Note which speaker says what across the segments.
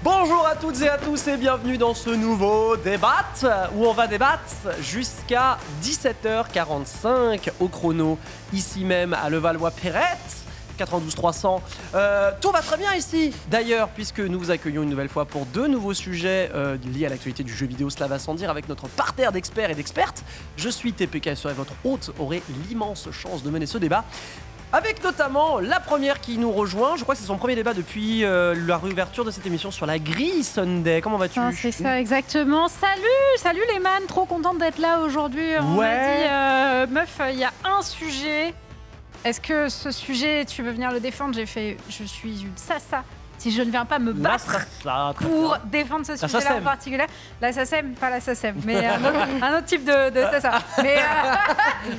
Speaker 1: Bonjour à toutes et à tous et bienvenue dans ce nouveau débat où on va débattre jusqu'à 17h45 au chrono, ici même à Levallois-Perrette. 92 300. Tout va très bien ici, d'ailleurs, puisque nous vous accueillons une nouvelle fois pour deux nouveaux sujets liés à l'actualité du jeu vidéo. Cela va sans dire avec notre parterre d'experts et d'expertes. Je suis TPK et votre hôte aurait l'immense chance de mener ce débat. Avec notamment la première qui nous rejoint, je crois que c'est son premier débat depuis la réouverture de cette émission sur la grille Sunday. Comment vas-tu ?
Speaker 2: C'est ça, exactement. Salut les man, trop contente d'être là aujourd'hui. On m'a dit, meuf, il y a un sujet. Est-ce que ce sujet, tu veux venir le défendre ? J'ai fait, je suis une sassa. Si je ne viens pas me battre pour défendre ce sujet-là en particulier, la SACEM, pas la SACEM, mais un autre type de sassa. Mais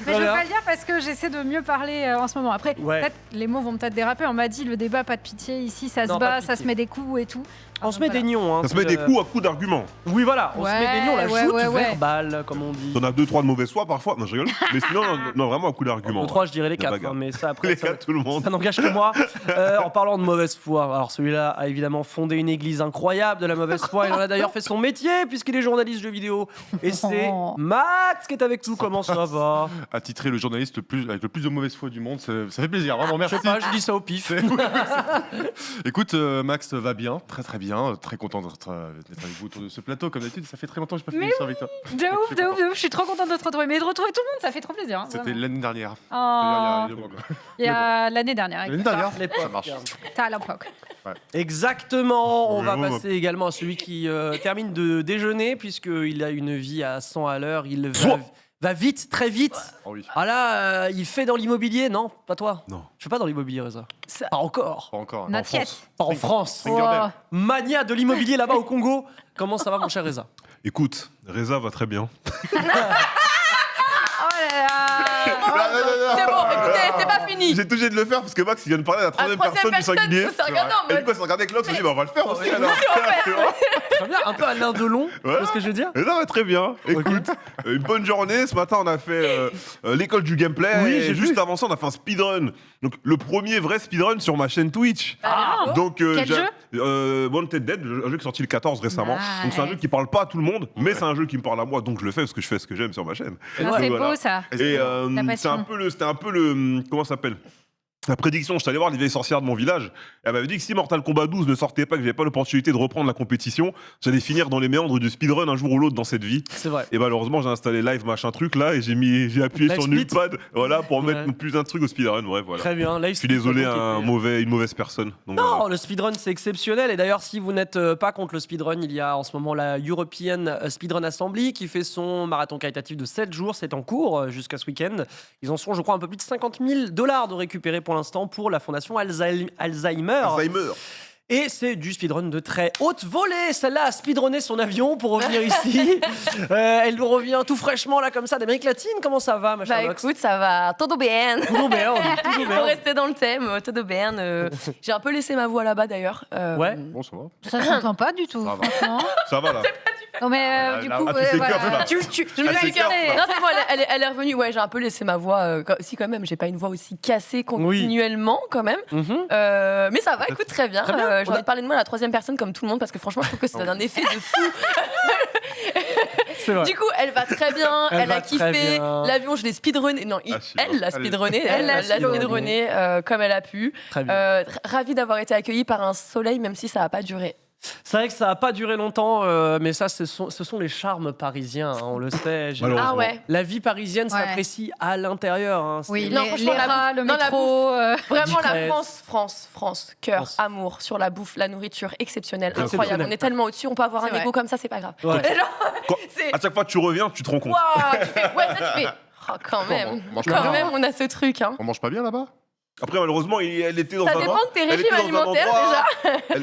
Speaker 2: je ne veux pas le dire parce que j'essaie de mieux parler en ce moment. Après, peut-être, les mots vont peut-être déraper. On m'a dit le débat, pas de pitié. Ici, ça se bat, ça se met des coups et tout.
Speaker 1: On se met des nions. Hein,
Speaker 3: ça se met des coups à coups d'arguments.
Speaker 1: Oui, voilà, on se met des nions, la joute verbale, comme on dit.
Speaker 3: On a 2-3 de mauvaise foi parfois. Non, je rigole. Mais sinon, non, vraiment à coups d'arguments.
Speaker 1: 2-3, je dirais les 4. Hein, mais ça, après,
Speaker 3: les 4, tout le monde.
Speaker 1: Ça n'engage que moi. En parlant de mauvaise foi, alors celui-là a évidemment fondé une église incroyable de la mauvaise foi. Il en a d'ailleurs fait son métier, puisqu'il est journaliste jeux vidéo. Et c'est Max qui est avec nous. Comment ça va ?
Speaker 4: Attitré le journaliste avec le plus de mauvaise foi du monde, ça fait plaisir. Vraiment, merci.
Speaker 1: Je sais pas, je dis ça au pif.
Speaker 4: Écoute, Max va bien, très très bien, très content d'être avec vous autour de ce plateau. Comme d'habitude, ça fait très longtemps que je n'ai pas fait ça avec toi.
Speaker 2: De ouf. Je suis trop contente de te retrouver. Mais de retrouver tout le monde, ça fait trop plaisir. Hein,
Speaker 4: c'était l'année dernière.
Speaker 2: Il y a l'année dernière.
Speaker 4: L'année dernière,
Speaker 1: ça marche.
Speaker 2: T'as à l'époque.
Speaker 1: Ouais. Exactement. On va passer également à celui qui termine de déjeuner, puisqu'il a une vie à 100 à l'heure. Il va vite, très vite.
Speaker 4: Oh oui.
Speaker 1: Ah là, il fait dans l'immobilier, non ? Pas toi ?
Speaker 3: Non.
Speaker 1: Je fais pas dans l'immobilier, Reza. Pas encore.
Speaker 4: Pas encore.
Speaker 2: Not yet.
Speaker 1: Pas en France. Mania de l'immobilier là-bas au Congo. Comment ça va, mon cher Reza ?
Speaker 3: Écoute, Reza va très bien.
Speaker 5: C'est bon, écoutez, c'est pas fini.
Speaker 3: J'ai obligé de le faire parce que Max il vient de parler à la troisième personne du singulier. Et du coup, se regarder avec l'autre, on dit on va le faire aussi alors.
Speaker 1: Très bien, un peu Alain Delon, c'est ce que je veux dire.
Speaker 3: Et ça va très bien. Écoute, une bonne journée. Ce matin, on a fait l'école du gameplay.
Speaker 1: Oui,
Speaker 3: et juste avant ça, on a fait un speedrun. Donc le premier vrai speedrun sur ma chaîne Twitch. Donc
Speaker 2: quel jeu ?
Speaker 3: Wanted Dead, un jeu qui est sorti le 14 récemment. Donc c'est un jeu qui parle pas à tout le monde, mais c'est un jeu qui me parle à moi, donc je le fais parce que je fais ce que j'aime sur ma chaîne.
Speaker 2: C'est beau ça.
Speaker 3: Et c'était un peu le comment ça s'appelle ? La prédiction, je suis allé voir les vieilles sorcières de mon village. Elle m'avait dit que si Mortal Kombat 12 ne sortait pas, que j'avais pas l'opportunité de reprendre la compétition, j'allais finir dans les méandres du speedrun un jour ou l'autre dans cette vie.
Speaker 1: C'est vrai.
Speaker 3: Et malheureusement, j'ai installé live machin truc là et j'ai appuyé sur numpad, voilà, pour mettre plus d'un truc au speedrun. Ouais, voilà.
Speaker 1: Très bien.
Speaker 3: Je suis désolé, une mauvaise personne. Donc,
Speaker 1: non,
Speaker 3: voilà.
Speaker 1: le speedrun c'est exceptionnel. Et d'ailleurs, si vous n'êtes pas contre le speedrun, il y a en ce moment la European Speedrun Assembly qui fait son marathon caritatif de 7 jours. C'est en cours jusqu'à ce week-end. Ils en sont, je crois, un peu plus de $50 000 de récupérer pour l'instant pour la fondation Alzheimer. Et c'est du speedrun de très haute volée. Celle-là a speedrunné son avion pour revenir ici. Elle nous revient tout fraîchement là comme ça d'Amérique latine. Comment ça va, ma chère Lox ?
Speaker 5: Écoute, ça va. Todo bien.
Speaker 1: Toujours bien.
Speaker 5: Pour rester dans le thème, todo bien. J'ai un peu laissé ma voix là-bas d'ailleurs.
Speaker 1: Ouais.
Speaker 4: Bon, ça va.
Speaker 2: Ça s'entend pas du tout.
Speaker 3: Ça va là.
Speaker 2: Non mais du coup,
Speaker 3: tu fais
Speaker 2: voilà.
Speaker 3: là.
Speaker 5: Je me suis incarnée. Non, c'est bon, elle est revenue. Ouais, j'ai un peu laissé ma voix. Si, quand même, j'ai pas une voix aussi cassée continuellement, quand même. Mais ça va, écoute, très bien. J'ai envie de parler de moi à la troisième personne comme tout le monde parce que franchement, je trouve que ça donne un effet de fou. Du coup, elle va très bien, elle a kiffé. L'avion, je l'ai speedrunné. Non, elle l'a speedrunné. Elle l'a speedrunné comme elle a pu. Ravie d'avoir été accueillie par un soleil, même si ça n'a pas duré.
Speaker 1: C'est vrai que ça n'a pas duré longtemps, mais ça, ce sont les charmes parisiens, hein, on le sait.
Speaker 5: Ah ouais.
Speaker 1: La vie parisienne s'apprécie à l'intérieur. Hein,
Speaker 2: oui, les rats, le métro.
Speaker 5: Vraiment la France, cœur, amour, sur la bouffe, la nourriture, exceptionnelle, incroyable. On est tellement au-dessus, on peut avoir un ego comme ça, c'est pas grave.
Speaker 1: Ouais.
Speaker 3: À chaque fois que tu reviens, tu te rends compte.
Speaker 5: Wow, tu fais. Oh, quand même, on a ce truc. Hein.
Speaker 4: On mange pas bien là-bas ?
Speaker 3: Après, malheureusement, elle était dans un endroit.
Speaker 5: Ça dépend de tes régimes alimentaires,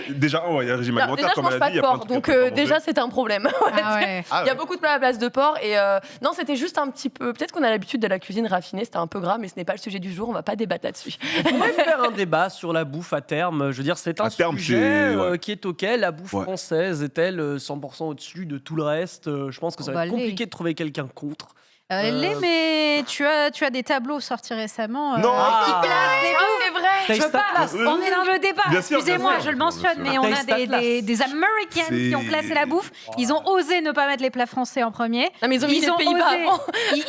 Speaker 5: déjà.
Speaker 3: Il y a un régime alimentaire,
Speaker 5: déjà,
Speaker 3: comme
Speaker 5: je mange
Speaker 3: elle a
Speaker 5: pas
Speaker 3: dit.
Speaker 5: de porc, donc déjà, c'est un problème.
Speaker 2: Ah ouais.
Speaker 5: Il y a beaucoup de plats à base de porc. Et non, c'était juste un petit peu. Peut-être qu'on a l'habitude de la cuisine raffinée, c'était un peu gras, mais ce n'est pas le sujet du jour, on va pas débattre là-dessus.
Speaker 1: On pourrait faire un débat sur la bouffe à terme. Je veux dire, c'est un sujet qui est OK. La bouffe française est-elle 100% au-dessus de tout le reste ? Je pense que ça va être compliqué de trouver quelqu'un contre.
Speaker 2: Mais tu as des tableaux sortis récemment.
Speaker 3: Non,
Speaker 2: qui classent les bouffes.
Speaker 5: c'est vrai.
Speaker 2: Je veux pas. On est dans le débat.
Speaker 3: Bien sûr,
Speaker 2: Excusez-moi,
Speaker 3: bien sûr.
Speaker 2: je le mentionne, mais on a des Américains qui ont classé la bouffe. Ils ont osé ne pas mettre les plats français en premier.
Speaker 5: Non, mais ils ont mis les Pays-Bas avant.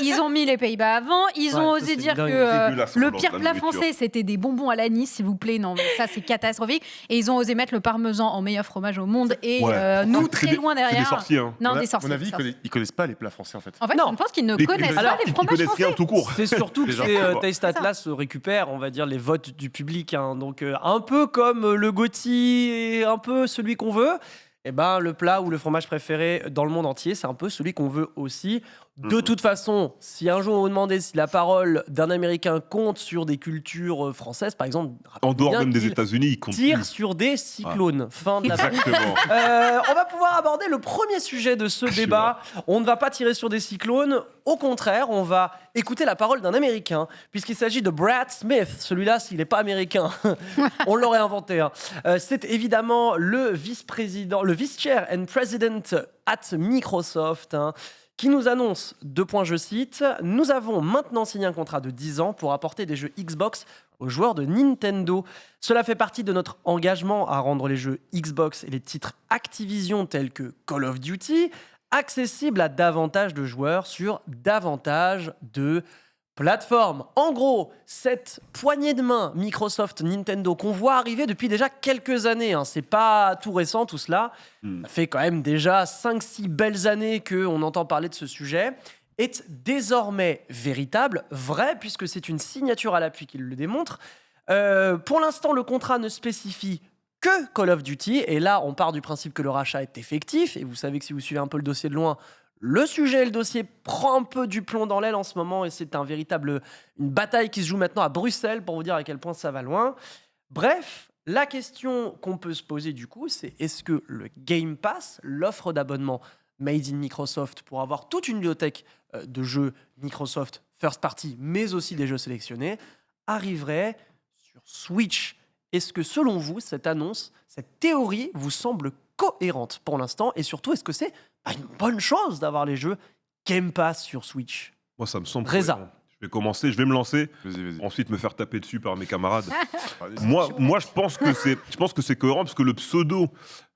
Speaker 2: Ils ont mis les Pays-Bas avant. Ils ont osé dire que
Speaker 3: dégueulasse,
Speaker 2: le
Speaker 3: dans
Speaker 2: pire
Speaker 3: la
Speaker 2: plat
Speaker 3: nourriture.
Speaker 2: français, c'était des bonbons à l'anis, s'il vous plaît. Non, mais ça, c'est catastrophique. Et ils ont osé mettre le parmesan en meilleur fromage au monde. Et nous, très loin
Speaker 3: C'est des
Speaker 2: derrière.
Speaker 3: sorciers. Hein.
Speaker 2: Non,
Speaker 4: À
Speaker 2: des sorciers.
Speaker 4: mon avis, ils connaissent pas les plats français en fait.
Speaker 2: En fait,
Speaker 1: Non.
Speaker 2: je pense qu'ils ne
Speaker 3: Ils
Speaker 2: connaissent
Speaker 3: connaissent-
Speaker 2: pas les
Speaker 3: ils
Speaker 2: fromages
Speaker 3: connaissent rien
Speaker 2: français.
Speaker 3: tout court.
Speaker 1: C'est surtout que
Speaker 3: Les gens
Speaker 1: c'est,
Speaker 3: font pas.
Speaker 1: Taste Atlas récupère, on va dire, les votes du public. Hein. Donc, un peu comme le Gotti et un peu celui qu'on veut, eh ben, le plat ou le fromage préféré dans le monde entier, c'est un peu celui qu'on veut aussi. De toute façon, si un jour on vous demandait si la parole d'un Américain compte sur des cultures françaises, par exemple,
Speaker 3: En dehors
Speaker 1: bien
Speaker 3: même des
Speaker 1: qu'il
Speaker 3: États-Unis, ils comptent
Speaker 1: tire
Speaker 3: plus.
Speaker 1: sur des cyclones. Fin de la
Speaker 3: Exactement.
Speaker 1: On va pouvoir aborder le premier sujet de ce débat. On ne va pas tirer sur des cyclones. Au contraire, on va écouter la parole d'un Américain, puisqu'il s'agit de Brad Smith. Celui-là, s'il n'est pas américain, on l'aurait inventé. Hein. C'est évidemment le vice-président, le vice-chair and president at Microsoft, hein, qui nous annonce, je cite, « Nous avons maintenant signé un contrat de 10 ans pour apporter des jeux Xbox aux joueurs de Nintendo. Cela fait partie de notre engagement à rendre les jeux Xbox et les titres Activision tels que Call of Duty accessibles à davantage de joueurs sur davantage de plateformes. » En gros, cette poignée de main Microsoft-Nintendo qu'on voit arriver depuis déjà quelques années, hein, c'est pas tout récent tout cela, ça fait quand même déjà 5-6 belles années qu'on entend parler de ce sujet, est désormais véritable, vrai, puisque c'est une signature à l'appui qui le démontre. Pour l'instant, le contrat ne spécifie que Call of Duty, et là, on part du principe que le rachat est effectif, et vous savez que si vous suivez un peu le dossier de loin, le sujet et le dossier prend un peu du plomb dans l'aile en ce moment, et c'est une bataille qui se joue maintenant à Bruxelles, pour vous dire à quel point ça va loin. Bref, la question qu'on peut se poser du coup, c'est est-ce que le Game Pass, l'offre d'abonnement made in Microsoft pour avoir toute une bibliothèque de jeux Microsoft first party, mais aussi des jeux sélectionnés, arriverait sur Switch? Est-ce que selon vous, cette annonce, cette théorie vous semble cohérente pour l'instant? Et surtout, est-ce que c'est une bonne chose d'avoir les jeux Game Pass sur Switch?
Speaker 3: Moi, ça me semble.
Speaker 1: Reza.
Speaker 3: cohérent. Je vais commencer, je vais me lancer.
Speaker 4: Vas-y.
Speaker 3: Ensuite, me faire taper dessus par mes camarades. Moi, je pense que c'est cohérent parce que le pseudo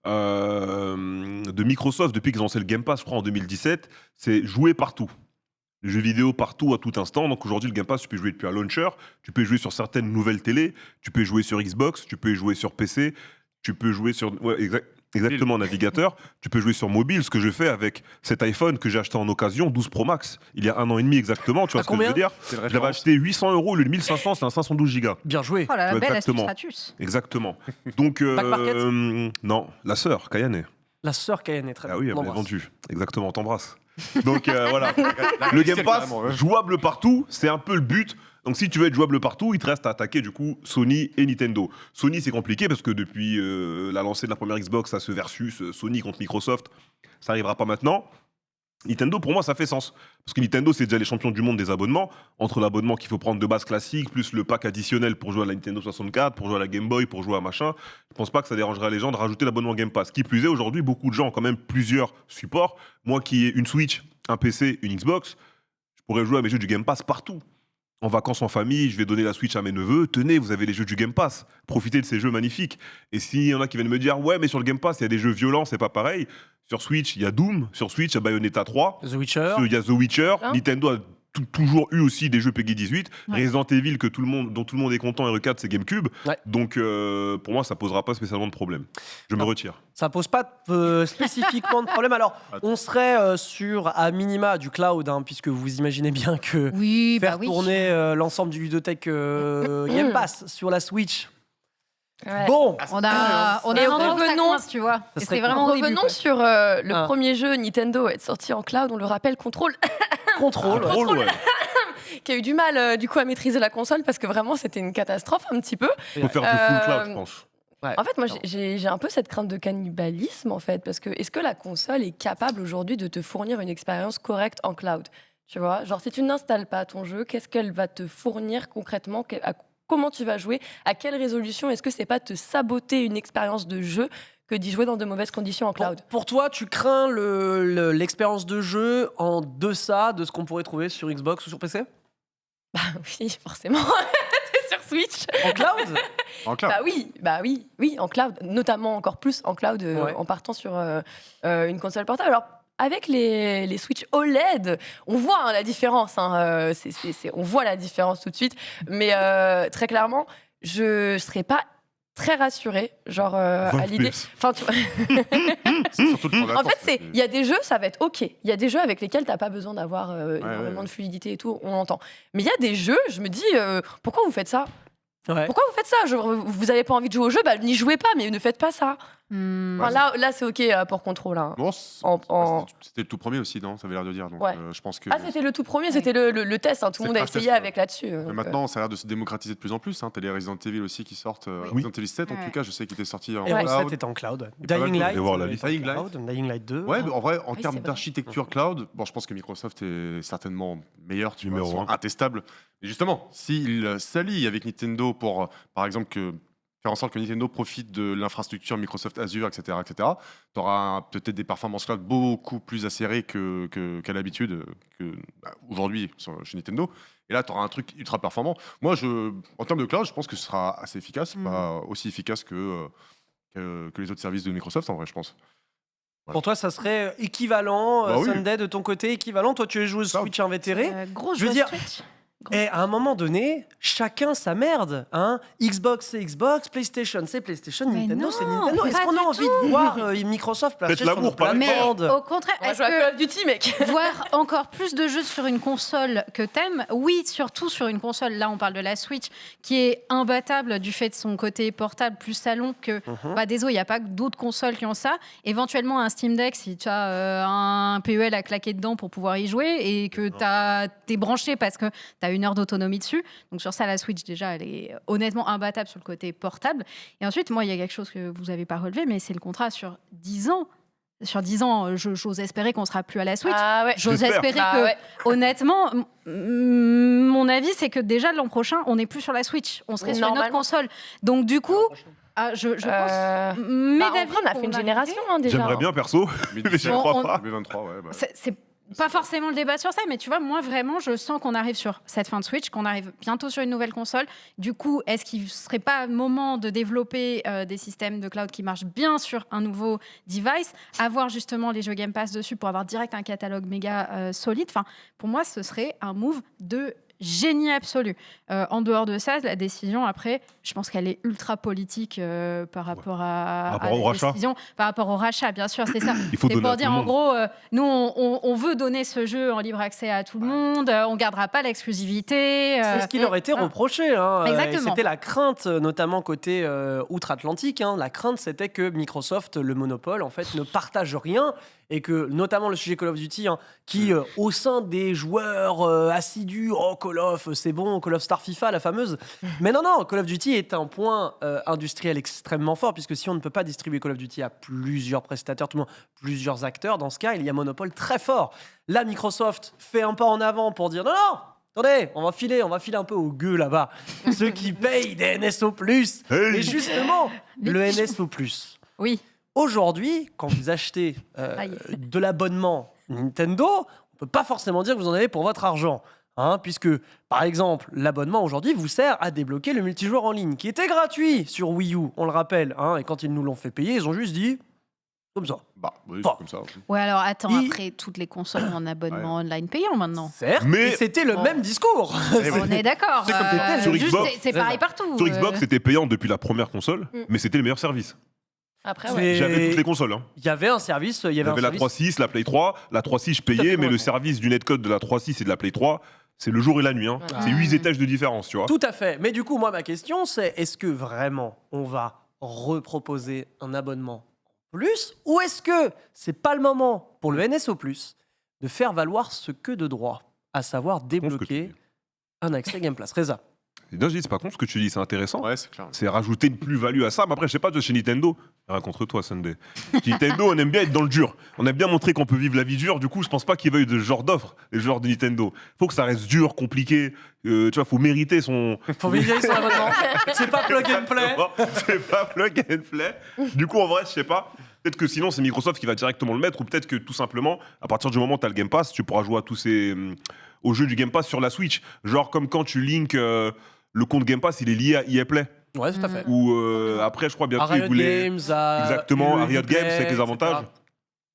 Speaker 3: de Microsoft, depuis qu'ils ont lancé le Game Pass, je crois en 2017, c'est jouer partout. Les jeux vidéo partout à tout instant. Donc aujourd'hui, le Game Pass, tu peux jouer depuis un launcher, tu peux jouer sur certaines nouvelles télés, tu peux jouer sur Xbox, tu peux jouer sur PC, tu peux jouer sur exactement navigateur, tu peux jouer sur mobile, ce que je fais avec cet iPhone que j'ai acheté en occasion, 12 Pro Max, il y a 1 an et demi exactement, tu vois
Speaker 1: À
Speaker 3: ce que je veux
Speaker 1: combien
Speaker 3: dire.
Speaker 4: C'est le
Speaker 3: Je l'avais acheté 800 €, le 1500, c'est un 512 Go.
Speaker 1: Bien joué.
Speaker 2: Oh la
Speaker 3: Ouais,
Speaker 2: belle astuce
Speaker 3: exactement.
Speaker 2: Stratus.
Speaker 3: Exactement. Donc,
Speaker 1: Back Market
Speaker 3: non, la sœur, Kayane.
Speaker 1: La sœur Cayenne est très
Speaker 3: Ah
Speaker 1: bien.
Speaker 3: oui, elle
Speaker 1: On
Speaker 3: m'a
Speaker 1: l'embrasse.
Speaker 3: vendu. Exactement, t'embrasse. Donc voilà. Le Game Pass, jouable partout, c'est un peu le but. Donc si tu veux être jouable partout, il te reste à attaquer du coup Sony et Nintendo. Sony, c'est compliqué parce que depuis la lancée de la première Xbox, à ce versus Sony contre Microsoft, ça n'arrivera pas maintenant. Nintendo, pour moi, ça fait sens. Parce que Nintendo, c'est déjà les champions du monde des abonnements. Entre l'abonnement qu'il faut prendre de base classique, plus le pack additionnel pour jouer à la Nintendo 64, pour jouer à la Game Boy, pour jouer à machin, je pense pas que ça dérangerait les gens de rajouter l'abonnement Game Pass. Qui plus est, aujourd'hui, beaucoup de gens ont quand même plusieurs supports. Moi qui ai une Switch, un PC, une Xbox, je pourrais jouer à mes jeux du Game Pass partout. En vacances en famille, je vais donner la Switch à mes neveux. Tenez, vous avez les jeux du Game Pass. Profitez de ces jeux magnifiques. Et s'il y en a qui viennent me dire, ouais, mais sur le Game Pass, il y a des jeux violents, c'est pas pareil. Sur Switch, il y a Doom. Sur Switch, il y a Bayonetta 3.
Speaker 1: The Witcher.
Speaker 3: Il y a The Witcher.
Speaker 5: Hein
Speaker 3: Nintendo a toujours eu aussi des jeux PEGI 18.
Speaker 2: Ouais.
Speaker 3: Resident Evil, dont tout le monde est content, et R4, c'est GameCube.
Speaker 1: Ouais.
Speaker 3: Donc, pour moi, ça posera pas spécialement de problème. Je me
Speaker 1: Non.
Speaker 3: retire.
Speaker 1: Ça pose pas spécifiquement de problème. Alors, on serait sur à minima du cloud, hein, puisque vous imaginez bien que
Speaker 2: Oui,
Speaker 1: faire
Speaker 2: bah oui.
Speaker 1: tourner l'ensemble du ludothèque Game Pass sur la Switch.
Speaker 5: Ouais.
Speaker 1: Bon,
Speaker 2: On a
Speaker 5: Et
Speaker 2: un endroit où ça
Speaker 5: revenons-
Speaker 2: coince, tu vois. Et
Speaker 1: serait
Speaker 2: c'est vraiment au début,
Speaker 5: Revenons
Speaker 2: quoi.
Speaker 5: sur le
Speaker 1: Ah.
Speaker 5: premier jeu Nintendo à être sorti en cloud, on le rappelle, Control,
Speaker 1: contrôle.
Speaker 3: Drôle, ouais.
Speaker 5: qui a eu du mal du coup à maîtriser la console parce que vraiment c'était une catastrophe un petit peu.
Speaker 3: Faut faire du full cloud, je
Speaker 5: Euh,
Speaker 3: pense.
Speaker 1: Ouais.
Speaker 5: En fait, moi j'ai un peu cette crainte de cannibalisme en fait, parce que est-ce que la console est capable aujourd'hui de te fournir une expérience correcte en cloud? Tu vois, genre si tu n'installes pas ton jeu, qu'est-ce qu'elle va te fournir concrètement? À comment tu vas jouer, à quelle résolution. Est-ce que c'est pas te saboter une expérience de jeu que d'y jouer dans de mauvaises conditions en cloud?
Speaker 1: Pour toi, tu crains l'expérience de jeu en deçà de ce qu'on pourrait trouver sur Xbox ou sur PC?
Speaker 5: Bah oui, forcément. T'es sur Switch.
Speaker 1: En cloud?
Speaker 4: En cloud.
Speaker 5: Oui, en cloud, notamment encore plus en cloud, en partant sur une console portable. Alors, avec les Switch OLED, on voit la différence. On voit la différence tout de suite. Mais très clairement, je serais pas très rassurée, genre à l'idée. Enfin, tu vois.
Speaker 4: C'est surtout le temps
Speaker 5: En
Speaker 4: d'attente,
Speaker 5: fait, il y a des jeux, ça va être ok. Il y a des jeux avec lesquels t'as pas besoin d'avoir énormément de fluidité et tout, on l'entend. Mais il y a des jeux, je me dis, pourquoi vous faites ça?
Speaker 1: Ouais.
Speaker 5: Pourquoi vous faites ça? Vous avez pas envie de jouer au jeu, n'y jouez pas, mais ne faites pas ça. Enfin, là, c'est ok pour contrôle. Hein.
Speaker 4: Bon,
Speaker 5: En-
Speaker 4: c'était le tout premier aussi, non? Ça avait l'air de dire. Donc,
Speaker 5: Ouais.
Speaker 4: je pense que.
Speaker 5: Ah, c'était le tout premier, c'était le test. Hein. Tout le monde a
Speaker 4: C'est le
Speaker 5: essayé
Speaker 4: test,
Speaker 5: avec là-dessus.
Speaker 4: Mais maintenant, ça a l'air de se démocratiser de plus en plus. Hein. T'as les Resident Evil aussi qui sortent. Resident Evil 7, en tout cas, je sais qu'il était sorti en
Speaker 1: Et
Speaker 4: cloud.
Speaker 1: 7 est en cloud.
Speaker 4: Et pas mal
Speaker 1: Dying
Speaker 4: de-
Speaker 1: Light,
Speaker 3: je vais voir la
Speaker 1: est
Speaker 3: liste.
Speaker 1: en
Speaker 4: Dying Light.
Speaker 1: cloud. Dying Light 2.
Speaker 4: Ouais, mais en vrai, en
Speaker 5: Oui,
Speaker 4: termes
Speaker 5: c'est vrai.
Speaker 4: d'architecture cloud, je pense que Microsoft est certainement meilleur,
Speaker 3: Numéro
Speaker 4: ils sont
Speaker 3: un.
Speaker 4: intestables. Et justement, s'ils s'allient avec Nintendo pour, par exemple, faire en sorte que Nintendo profite de l'infrastructure Microsoft Azure, etc., tu auras peut-être des performances cloud beaucoup plus acérées qu'à l'habitude, aujourd'hui chez Nintendo. Et là, tu auras un truc ultra performant. Moi, en termes de cloud, je pense que ce sera assez efficace, pas aussi efficace que les autres services de Microsoft, en vrai, je pense.
Speaker 1: Pour toi, ça serait équivalent,
Speaker 4: Bah oui.
Speaker 1: Sunday, de ton côté, équivalent. Toi, tu es joueuse
Speaker 4: Cloud.
Speaker 1: Switch invétérée.
Speaker 2: Gros
Speaker 1: Je veux
Speaker 2: jeu
Speaker 1: dire-
Speaker 2: Switch.
Speaker 1: Et à un moment donné, chacun sa merde. Hein. Xbox, c'est Xbox. PlayStation, c'est PlayStation.
Speaker 2: Mais
Speaker 1: Nintendo,
Speaker 2: non,
Speaker 1: c'est Nintendo. Est-ce
Speaker 2: pas
Speaker 1: qu'on a
Speaker 2: du
Speaker 1: envie de voir Microsoft placer
Speaker 3: Faites
Speaker 1: sur
Speaker 3: l'amour,
Speaker 1: nos
Speaker 3: pas la
Speaker 1: plates-bandes?
Speaker 2: Au contraire,
Speaker 5: On va
Speaker 2: est-ce
Speaker 5: jouer à Call
Speaker 2: que
Speaker 5: of Duty, mec.
Speaker 2: voir encore plus de jeux sur une console que t'aimes? Oui, surtout sur une console. Là, on parle de la Switch, qui est imbattable du fait de son côté portable plus salon que... désolé, il n'y a pas d'autres consoles qui ont ça. Éventuellement, un Steam Deck, si tu as un PEL à claquer dedans pour pouvoir y jouer et que t'es branché parce que tu as 1 heure d'autonomie dessus. Donc sur ça, la Switch, déjà, elle est honnêtement imbattable sur le côté portable. Et ensuite, moi, il y a quelque chose que vous n'avez pas relevé, mais c'est le contrat sur 10 ans. Sur 10 ans, j'ose espérer qu'on ne sera plus à la Switch.
Speaker 5: Ah ouais.
Speaker 2: J'ose
Speaker 3: J'espère.
Speaker 2: espérer
Speaker 5: Ah
Speaker 2: que,
Speaker 5: ouais.
Speaker 2: honnêtement, mon avis, c'est que déjà l'an prochain, on n'est plus sur la Switch. On serait sur une autre
Speaker 5: Normalement.
Speaker 2: console. Donc du coup, je pense... Mais
Speaker 5: En vrai, on a fait une génération déjà.
Speaker 3: J'aimerais bien, perso, mais j'y
Speaker 2: Bon,
Speaker 3: crois
Speaker 2: on-
Speaker 3: pas.
Speaker 4: 2023, ouais. Bah.
Speaker 2: C'est pas forcément le débat sur ça, mais tu vois, moi vraiment, je sens qu'on arrive sur cette fin de Switch, qu'on arrive bientôt sur une nouvelle console. Du coup, est-ce qu'il ne serait pas moment de développer des systèmes de cloud qui marchent bien sur un nouveau device, avoir justement les jeux Game Pass dessus pour avoir direct un catalogue méga solide? Enfin, pour moi, ce serait un move de génie absolu. En dehors de ça, la décision, après, je pense qu'elle est ultra politique par rapport à,
Speaker 3: Par rapport au
Speaker 2: la
Speaker 3: rachat.
Speaker 2: décision. Par rapport au rachat, bien sûr, c'est ça.
Speaker 3: Il faut
Speaker 2: C'est
Speaker 3: donner
Speaker 2: pour
Speaker 3: à tout
Speaker 2: dire,
Speaker 3: le
Speaker 2: en
Speaker 3: monde.
Speaker 2: gros, nous, on veut donner ce jeu en libre accès à tout le monde, on gardera pas l'exclusivité.
Speaker 1: C'est ce qui leur était
Speaker 2: voilà.
Speaker 1: reproché. Hein.
Speaker 2: Exactement.
Speaker 1: C'était la crainte, notamment côté outre-Atlantique. Hein. La crainte, c'était que Microsoft, le monopole, en fait, ne partage rien. Et que, notamment le sujet Call of Duty, hein, qui, au sein des joueurs assidus, oh, Call of, c'est bon, Call of Star FIFA, la fameuse. Mais non, Call of Duty est un point industriel extrêmement fort, puisque si on ne peut pas distribuer Call of Duty à plusieurs prestataires, tout le monde, plusieurs acteurs, dans ce cas, il y a un monopole très fort. Là, Microsoft fait un pas en avant pour dire non, attendez, on va filer un peu aux gueux là-bas. Ceux qui payent des NSO+.
Speaker 3: Hey.
Speaker 1: Et justement,
Speaker 2: Les
Speaker 1: le
Speaker 2: pigeons.
Speaker 1: NSO+.
Speaker 2: Oui.
Speaker 1: Aujourd'hui, quand vous achetez
Speaker 2: Aïe.
Speaker 1: de l'abonnement Nintendo, on ne peut pas forcément dire que vous en avez pour votre argent. Hein, puisque, par exemple, l'abonnement aujourd'hui vous sert à débloquer le multijoueur en ligne, qui était gratuit sur Wii U, on le rappelle. Hein, et quand ils nous l'ont fait payer, ils ont juste dit comme ça.
Speaker 4: Bah, oui,
Speaker 1: Bon.
Speaker 4: c'est comme ça.
Speaker 2: Ouais, alors attends,
Speaker 1: Il-
Speaker 2: après, toutes les consoles ont un abonnement online payant maintenant.
Speaker 1: Certes,
Speaker 3: Mais-
Speaker 1: mais c'était le
Speaker 2: Bon.
Speaker 1: même discours.
Speaker 2: On est d'accord.
Speaker 3: C'est comme sur
Speaker 2: juste,
Speaker 3: Xbox.
Speaker 2: c'est pareil partout.
Speaker 3: Sur Xbox, c'était payant depuis la première console,
Speaker 5: Mm.
Speaker 3: mais c'était le meilleur service.
Speaker 5: Après,
Speaker 1: Mais-
Speaker 5: ouais.
Speaker 3: J'avais toutes les consoles. Hein.
Speaker 1: Il y avait un service, il y avait un
Speaker 3: J'avais la
Speaker 1: service.
Speaker 3: 3.6, la Play 3. La 3.6, je
Speaker 1: Tout à fait
Speaker 3: payais, mais le
Speaker 1: correct.
Speaker 3: service du netcode de la 3.6 et de la Play 3, c'est le jour et la nuit. Hein.
Speaker 5: Ouais.
Speaker 3: C'est 8 étages de différence, tu vois.
Speaker 1: Tout à fait. Mais du coup, moi, ma question, c'est est-ce que vraiment on va reproposer un abonnement en plus, ou est-ce que c'est pas le moment pour le NSO+, de faire valoir ce que de droit, à savoir
Speaker 3: Je pense que tu
Speaker 1: débloquer
Speaker 3: dis.
Speaker 1: un accès Game Pass? Reza.
Speaker 3: Non, je dis, c'est pas con ce que tu dis, c'est intéressant.
Speaker 4: Ouais, c'est clair.
Speaker 3: C'est rajouter une plus-value à ça. Mais après, je sais pas, chez Nintendo, rien contre toi, Sunday. Chez Nintendo, on aime bien être dans le dur. On aime bien montrer qu'on peut vivre la vie dure. Du coup, je pense pas qu'ils veuillent de ce genre d'offres, les joueurs de Nintendo. Faut que ça reste dur, compliqué. Tu vois, faut mériter son.
Speaker 1: Faut vérifier son abonnement. C'est pas plug and play.
Speaker 3: C'est pas plug and play. Du coup, en vrai, je sais pas. Peut-être que sinon, c'est Microsoft qui va directement le mettre, ou peut-être que tout simplement, à partir du moment où tu as le Game Pass, tu pourras jouer à tous ces. Aux jeux du Game Pass sur la Switch. Genre, comme quand tu links le compte Game Pass, il est lié à EA Play.
Speaker 1: Ouais, tout à fait.
Speaker 3: Ou après, je crois bientôt,
Speaker 1: à Riot
Speaker 3: ils voulaient.
Speaker 1: Games, à
Speaker 3: Exactement, à Riot
Speaker 1: Uplay,
Speaker 3: Games, avec les avantages.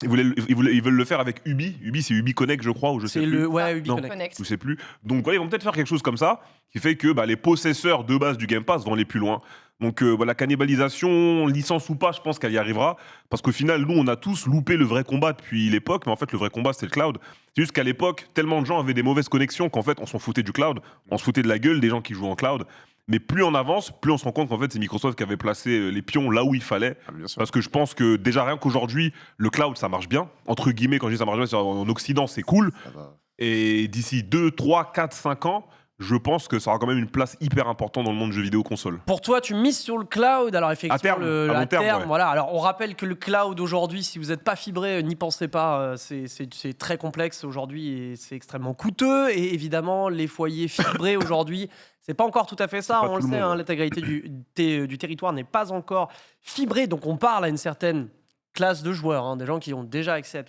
Speaker 3: Ils veulent le faire avec Ubi. Ubi, c'est Ubi Connect, je crois, ou je sais
Speaker 1: C'est
Speaker 3: plus.
Speaker 1: le Ubi
Speaker 3: Non.
Speaker 1: Connect.
Speaker 3: Je sais plus. Donc, voilà, ils vont peut-être faire quelque chose comme ça, qui fait que les possesseurs de base du Game Pass vont aller plus loin. Donc, la cannibalisation, licence ou pas, je pense qu'elle y arrivera. Parce qu'au final, nous, on a tous loupé le vrai combat depuis l'époque. Mais en fait, le vrai combat, c'est le cloud. C'est juste qu'à l'époque, tellement de gens avaient des mauvaises connexions qu'en fait, on s'en foutait du cloud. On se foutait de la gueule des gens qui jouaient en cloud. Mais plus on avance, plus on se rend compte qu'en fait, c'est Microsoft qui avait placé les pions là où il fallait.
Speaker 4: Ah, bien sûr.
Speaker 3: Parce que je pense que déjà, rien qu'aujourd'hui, le cloud, ça marche bien. Entre guillemets, quand je dis ça marche bien, c'est en Occident, c'est cool.
Speaker 4: Ça va.
Speaker 3: Et d'ici 2, 3, 4, 5 ans, je pense que ça aura quand même une place hyper importante dans le monde du jeu vidéo console.
Speaker 1: Pour toi, tu mises sur le cloud. Alors effectivement,
Speaker 3: À terme, à long terme, ouais.
Speaker 1: voilà. Alors on rappelle que le cloud aujourd'hui, si vous n'êtes pas fibré, n'y pensez pas. C'est très complexe aujourd'hui et c'est extrêmement coûteux. Et évidemment, les foyers fibrés aujourd'hui, c'est pas encore tout à fait ça.
Speaker 3: C'est pas
Speaker 1: On le
Speaker 3: tout le
Speaker 1: sait,
Speaker 3: monde, ouais.
Speaker 1: l'intégralité du territoire n'est pas encore fibrée. Donc on parle à une certaine classe de joueurs, des gens qui ont déjà accès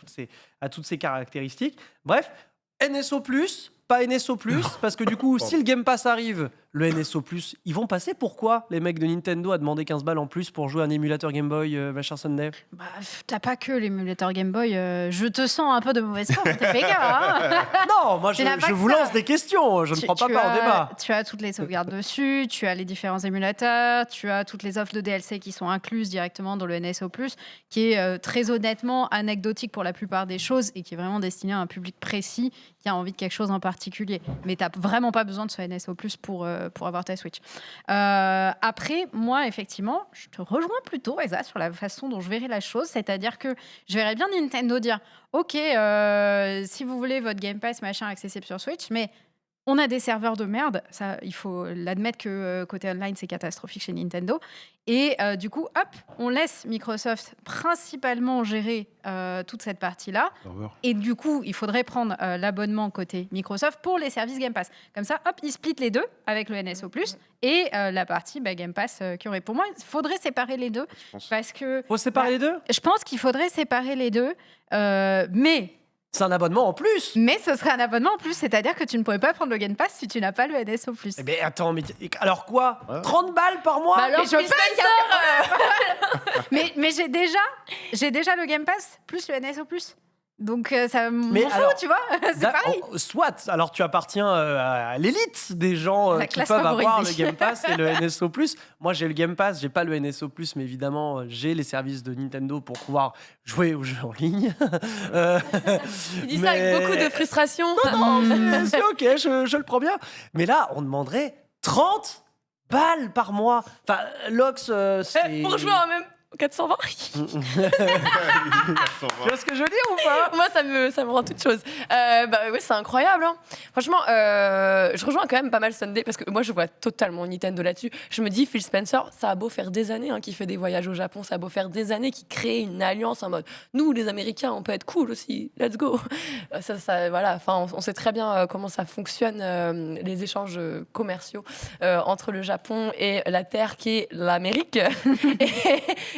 Speaker 1: à toutes ces caractéristiques. Bref, NSO+. Pas NSO+, parce que du coup, si le Game Pass arrive, le NSO+, ils vont passer. Pourquoi les mecs de Nintendo a demandé 15 balles en plus pour jouer à un émulateur Game Boy, Vachar Sunday?
Speaker 2: Bah, t'as pas que l'émulateur Game Boy. Je te sens un peu de mauvaise foi, t'es fait gars.
Speaker 1: Non, moi
Speaker 2: Tu n'as pas
Speaker 1: je
Speaker 2: que
Speaker 1: vous
Speaker 2: ça.
Speaker 1: lance des questions, je ne prends pas part au débat.
Speaker 2: Tu as toutes les sauvegardes dessus, tu as les différents émulateurs, tu as toutes les offres de DLC qui sont incluses directement dans le NSO+, qui est très honnêtement anecdotique pour la plupart des choses et qui est vraiment destiné à un public précis qui a envie de quelque chose en particulier. Mais tu n'as vraiment pas besoin de ce NSO+, pour avoir ta Switch. Après, moi, effectivement, je te rejoins plutôt, Eza, sur la façon dont je verrais la chose. C'est-à-dire que je verrais bien Nintendo dire « Ok, si vous voulez votre Game Pass, machin, accessible sur Switch, mais on a des serveurs de merde. » Ça, il faut l'admettre que côté online, c'est catastrophique chez Nintendo. Et du coup, hop, on laisse Microsoft principalement gérer toute cette partie-là. Et du coup, il faudrait prendre l'abonnement côté Microsoft pour les services Game Pass. Comme ça, hop, ils splitent les deux avec le NSO+, et la partie Game Pass qui aurait. Pour moi, il faudrait séparer les deux. Parce que,
Speaker 1: Faut séparer les deux?
Speaker 2: je pense qu'il faudrait séparer les deux. Mais
Speaker 1: C'est un abonnement en plus.
Speaker 2: Mais ce serait un abonnement en plus, c'est-à-dire que tu ne pourrais pas prendre le Game Pass si tu n'as pas le NSO+.
Speaker 1: Eh ben attends, mais alors quoi? 30 balles par mois?
Speaker 5: Bah alors,
Speaker 2: Mais je
Speaker 5: Phil Spencer,
Speaker 2: mais j'ai déjà le Game Pass plus le NSO+. Donc ça m'en
Speaker 1: Mais
Speaker 2: fout,
Speaker 1: alors,
Speaker 2: tu vois, c'est pareil.
Speaker 1: Soit, alors tu appartiens à l'élite des gens
Speaker 2: La
Speaker 1: qui
Speaker 2: classe
Speaker 1: peuvent avoir le
Speaker 2: favorisée.
Speaker 1: Game Pass et le NSO+. Moi, j'ai le Game Pass, j'ai pas le NSO+, mais évidemment, j'ai les services de Nintendo pour pouvoir jouer aux jeux en ligne.
Speaker 5: il dit ça avec beaucoup de frustration.
Speaker 1: Non, c'est ok, je le prends bien. Mais là, on demanderait 30 balles par mois. Enfin, Lox, c'est...
Speaker 5: Pour jouer en même 420.
Speaker 1: Tu vois ce que je veux dire ou pas?
Speaker 5: Moi, ça me rend toute chose. Oui, c'est incroyable. Hein. Franchement, je rejoins quand même pas mal Sunday parce que moi, je vois totalement Nintendo là-dessus. Je me dis, Phil Spencer, ça a beau faire des années qu'il fait des voyages au Japon, ça a beau faire des années qu'il crée une alliance en mode nous, les Américains, on peut être cool aussi. Let's go. Voilà. Enfin, on sait très bien comment ça fonctionne les échanges commerciaux entre le Japon et la terre qui est l'Amérique.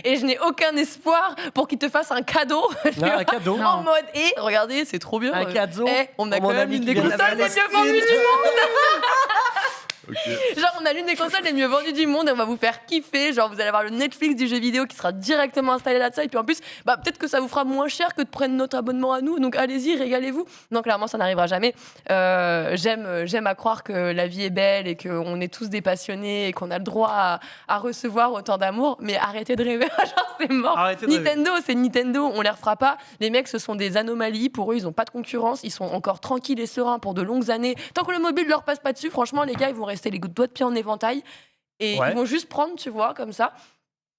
Speaker 5: Et je n'ai aucun espoir pour qu'il te fasse un cadeau.
Speaker 1: Un cadeau.
Speaker 5: En mode, regardez, c'est trop bien.
Speaker 1: Un cadeau.
Speaker 5: On a
Speaker 1: pour
Speaker 5: quand
Speaker 1: mon
Speaker 5: même
Speaker 1: ami
Speaker 5: une
Speaker 1: qui
Speaker 5: des
Speaker 1: vient de
Speaker 5: consoles les
Speaker 1: Palestine.
Speaker 5: mieux vendues du monde.
Speaker 3: Ok.
Speaker 5: Genre, on a l'une des consoles les mieux vendues du monde et on va vous faire kiffer. Genre, vous allez avoir le Netflix du jeu vidéo qui sera directement installé là-dessus. Et puis en plus, peut-être que ça vous fera moins cher que de prendre notre abonnement à nous. Donc allez-y, régalez-vous. Non, clairement, ça n'arrivera jamais. J'aime à croire que la vie est belle et qu'on est tous des passionnés et qu'on a le droit à recevoir autant d'amour. Mais arrêtez de rêver. Genre, c'est mort.
Speaker 1: Arrêtez de rêver.
Speaker 5: Nintendo, c'est Nintendo. On les refera pas. Les mecs, ce sont des anomalies. Pour eux, ils n'ont pas de concurrence. Ils sont encore tranquilles et sereins pour de longues années. Tant que le mobile leur passe pas dessus, franchement, les gars, ils vont rester les doigts de pied en éventail et
Speaker 1: Ouais.
Speaker 5: ils vont juste prendre, tu vois, comme ça.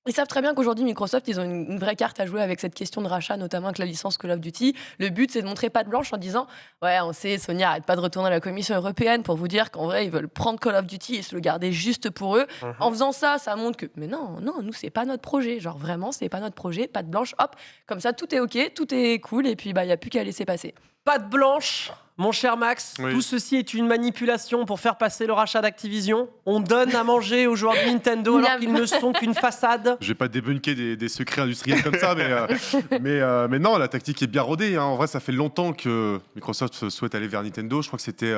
Speaker 5: Ils savent très bien qu'aujourd'hui, Microsoft, ils ont une vraie carte à jouer avec cette question de rachat, notamment avec la licence Call of Duty. Le but, c'est de montrer patte blanche en disant « Ouais, on sait, Sony arrête pas de retourner à la Commission européenne pour vous dire qu'en vrai, ils veulent prendre Call of Duty et se le garder juste pour eux. En faisant ça, ça montre que « Mais non, nous, c'est pas notre projet. Genre, vraiment, c'est pas notre projet. Patte blanche, hop. Comme ça, tout est OK, tout est cool. Et puis, il n'y a plus qu'à laisser passer. »
Speaker 1: Patte blanche, mon cher Max,
Speaker 4: Oui.
Speaker 1: tout ceci est une manipulation pour faire passer le rachat d'Activision. On donne à manger aux joueurs de Nintendo alors qu'ils ne sont qu'une façade.
Speaker 4: Je vais pas débunker des secrets industriels comme ça, mais non, la tactique est bien rodée. Hein. En vrai, ça fait longtemps que Microsoft souhaite aller vers Nintendo. Je crois que c'était